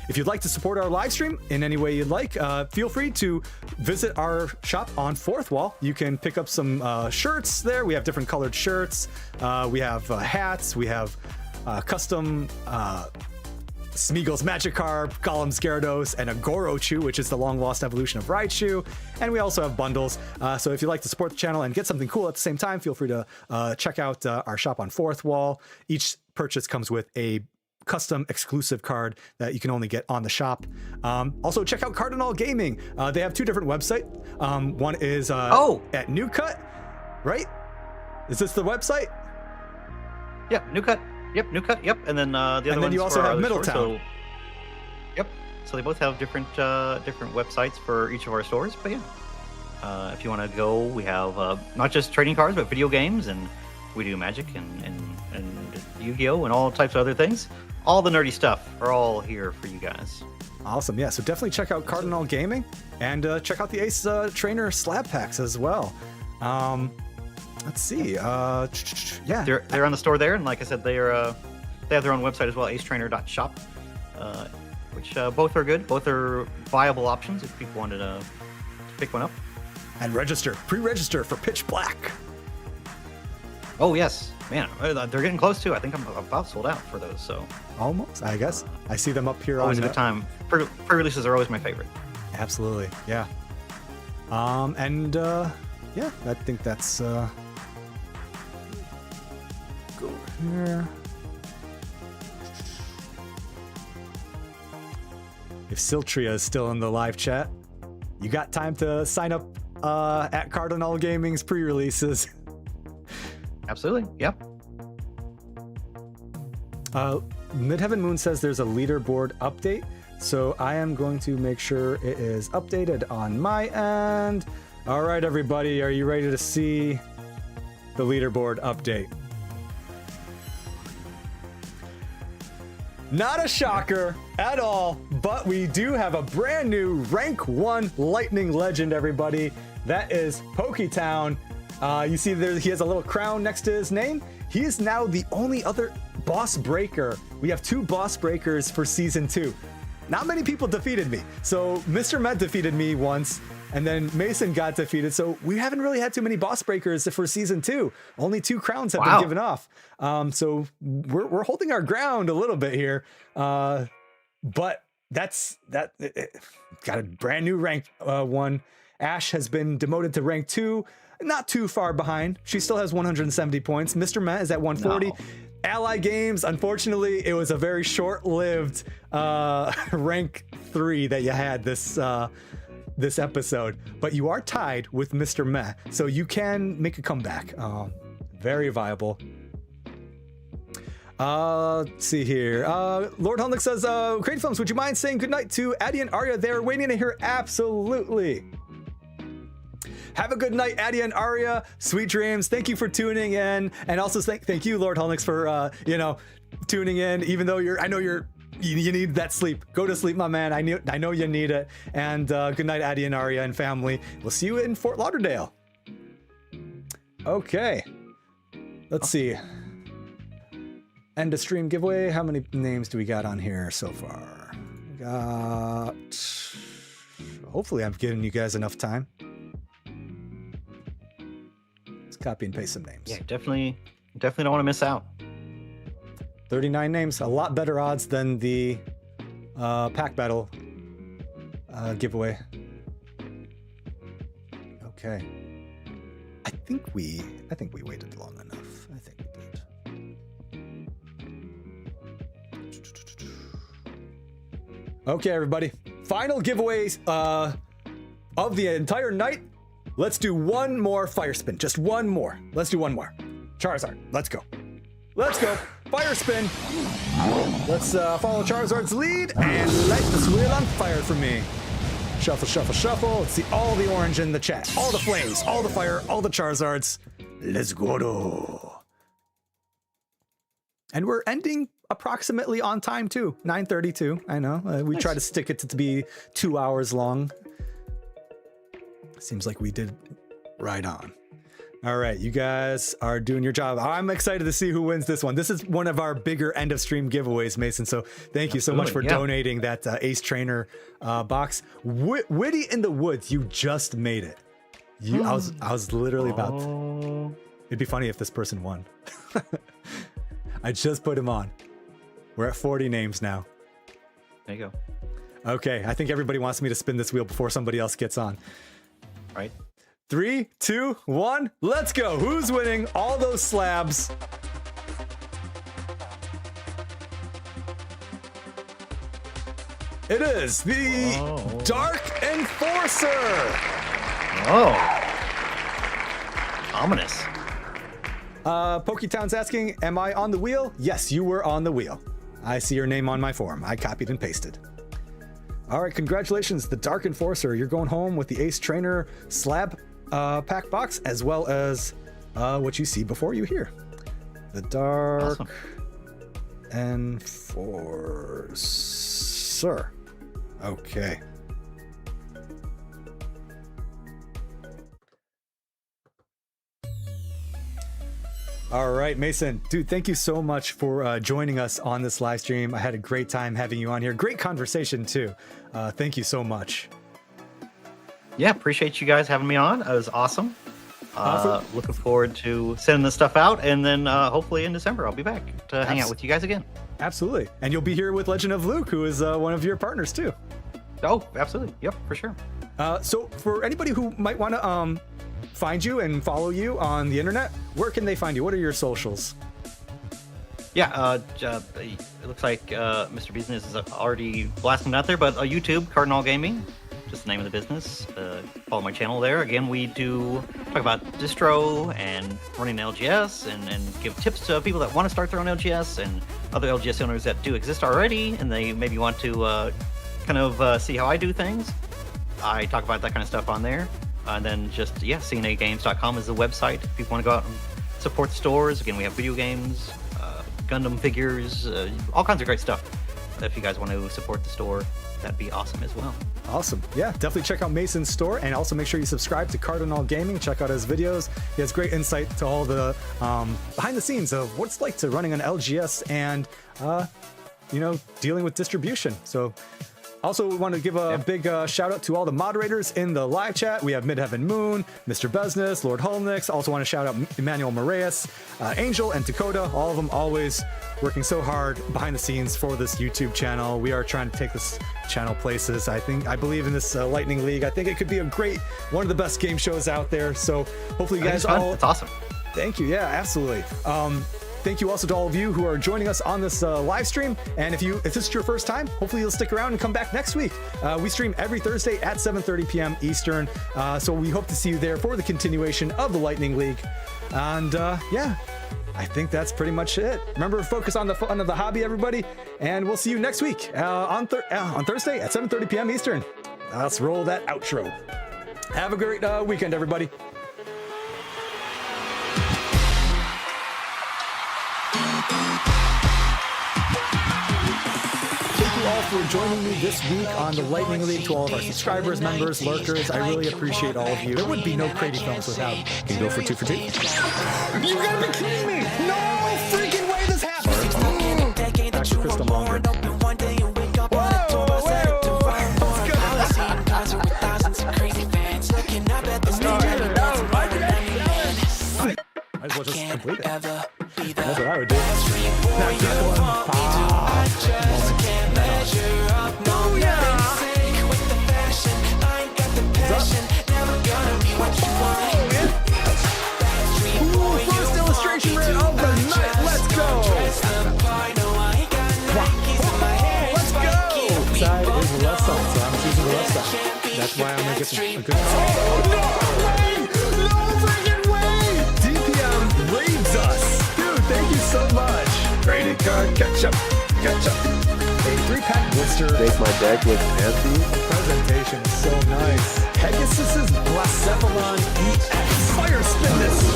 If you'd like to support our live stream in any way you'd like, feel free to visit our shop on 4th Wall. You can pick up some shirts there. We have different colored shirts. We have hats. We have custom Smeagol's Magikarp, Golem's Gyarados, and a Gorochu, which is the long-lost evolution of Raichu. And we also have bundles. So if you'd like to support the channel and get something cool at the same time, feel free to check out our shop on 4th Wall. Each purchase comes with a custom exclusive card that you can only get on the shop. Also, check out Cardinal Gaming. They have 2 different websites. One is at New Cut, right? Is this the website? Yeah, New Cut. Yep, New Cut. Yep, and then the other and then you also have Middletown. Yep. So they both have different websites for each of our stores. But yeah, if you want to go, we have not just trading cards, but video games, and we do Magic and Yu-Gi-Oh and all types of other things. All the nerdy stuff are all here for you guys. Awesome. Yeah. So definitely check out Cardinal Gaming and check out the Ace Trainer slab packs as well. Let's see. Yeah, they're on the store there, and like I said, they have their own website as well, acetrainer.shop, which both are good. Both are viable options if people wanted to pick one up. And pre-register for Pitch Black. Oh yes, man, they're getting close too. I think I'm about sold out for those. So almost, I guess. I see them up here. Always a good time. Pre-releases are always my favorite. Absolutely, yeah. Yeah, I think that's. Go here. If Siltria is still in the live chat, you got time to sign up at Cardinal Gaming's pre-releases. Absolutely, yep. Midheaven Moon says there's a leaderboard update, so I am going to make sure it is updated on my end. All right, everybody, are you ready to see the leaderboard update? Not a shocker at all, but we do have a brand new rank 1 Lightning Legend, everybody. That is Poketown. You see there, he has a little crown next to his name. He is now the only other boss breaker. We have 2 boss breakers for season 2. Not many people defeated me. So Mr. Met defeated me once, and then Mason got defeated. So we haven't really had too many boss breakers for season 2. Only 2 crowns have been given off. So we're holding our ground a little bit here. But that's that. Got a brand new rank 1. Ash has been demoted to rank 2. Not too far behind. She still has 170 points. Mr. Met is at 140. No. Ally Games, unfortunately, it was a very short-lived rank 3 that you had this this episode. But you are tied with Mr. Meh, so you can make a comeback. Very viable. Let's see here. Lord Helnick says, CrediFilms, would you mind saying goodnight to Addie and Arya? They're waiting to hear. Absolutely. Have a good night, Addie and Arya. Sweet dreams. Thank you for tuning in, and also thank you, Lord Helnix, for tuning in. Even though I know you need that sleep. Go to sleep, my man. I know you need it. And good night, Addie and Arya and family. We'll see you in Fort Lauderdale. Okay. Let's see. End of stream giveaway. How many names do we got on here so far? We got. Hopefully, I'm giving you guys enough time. Copy and paste some names. Yeah, definitely don't want to miss out. 39 names, a lot better odds than the pack battle giveaway. Okay. I think we waited long enough. I think we did. Okay, everybody. Final giveaways of the entire night. Let's do one more fire spin. Just one more. Let's do one more. Charizard, let's go. Let's go. Fire spin. Let's follow Charizard's lead and light this wheel on fire for me. Shuffle, shuffle, shuffle. Let's see all the orange in the chat. All the flames, all the fire, all the Charizards. Let's go. And we're ending approximately on time too. 9:32. I know. We try to stick it to be 2 hours long. Seems like we did right on. All right, you guys are doing your job. I'm excited to see who wins this one. This is one of our bigger end of stream giveaways, Mason. So thank you so much for donating that Ace Trainer box. Witty in the Woods, you just made it. I was literally about to. It'd be funny if this person won. I just put him on. We're at 40 names now. There you go. Okay, I think everybody wants me to spin this wheel before somebody else gets on. Right. 3, 2, 1, let's go. Who's winning all those slabs? It is the Dark Enforcer. Oh. Ominous. Poketown's asking, am I on the wheel? Yes, you were on the wheel. I see your name on my form. I copied and pasted. All right, congratulations, the Dark Enforcer. You're going home with the Ace Trainer slab pack box, as well as what you see before you here. The Dark Enforcer. Okay. All right, Mason, dude, thank you so much for joining us on this live stream. I had a great time having you on here. Great conversation too. Thank you so much. Yeah, appreciate you guys having me on. It was awesome. Looking forward to sending this stuff out, and then hopefully in December I'll be back to hang out with you guys again. Absolutely, and you'll be here with Legend of Luke, who is one of your partners too. Oh, absolutely. Yep, for sure. So for anybody who might want to find you and follow you on the internet, where can they find you? What are your socials? Yeah, it looks like Mr. Business is already blasting it out there, but YouTube, Cardinal Gaming, just the name of the business. Follow my channel there. Again, we do talk about distro and running LGS and give tips to people that want to start their own LGS and other LGS owners that do exist already and they maybe want to kind of see how I do things. I talk about that kind of stuff on there. And then just, cnagames.com is the website if you want to go out and support the stores. Again, we have video games, Gundam figures, all kinds of great stuff. If you guys want to support the store, that'd be awesome as well. Awesome. Yeah, definitely check out Mason's store, and also make sure you subscribe to Cardinal Gaming. Check out his videos. He has great insight to all the behind the scenes of what it's like to running an LGS and, dealing with distribution. So Also, we want to give a big shout out to all the moderators in the live chat. We have Midheaven Moon, Mr. Business, Lord Holnix. Also want to shout out Emmanuel Moraes, Angel, and Dakota. All of them always working so hard behind the scenes for this YouTube channel. We are trying to take this channel places. I believe in this Lightning League. I think it could be one of the best game shows out there. So hopefully you guys all. It's awesome. Thank you. Yeah, absolutely. Thank you also to all of you who are joining us on this live stream. And if this is your first time, hopefully you'll stick around and come back next week. We stream every Thursday at 7:30 p.m. Eastern. So we hope to see you there for the continuation of the Lightning League. And yeah, I think that's pretty much it. Remember, focus on the fun of the hobby, everybody. And we'll see you next week on Thursday at 7:30 p.m. Eastern. Let's roll that outro. Have a great weekend, everybody. All for joining me this week on the Lightning League. To all of our subscribers, members, lurkers, I really appreciate all of you. There would be no CrediFilms without. Can you go for 2 for 2? You gotta be kidding me! No freaking way this happened! Back to Crystal Monger. Might as well just complete it. That's what I would do. First illustration rare of the night. Let's go. Let's go. Side is the left side, so I'm choosing the left side. That's why I'm gonna get a good. Oh no way! No freaking way! DPM raids us, dude. Thank you so much. Credit card, catch up. A 3-pack blister. Make my deck look fancy. Presentation is so nice. Pegasus's Blacephalon EX. Fire spin this.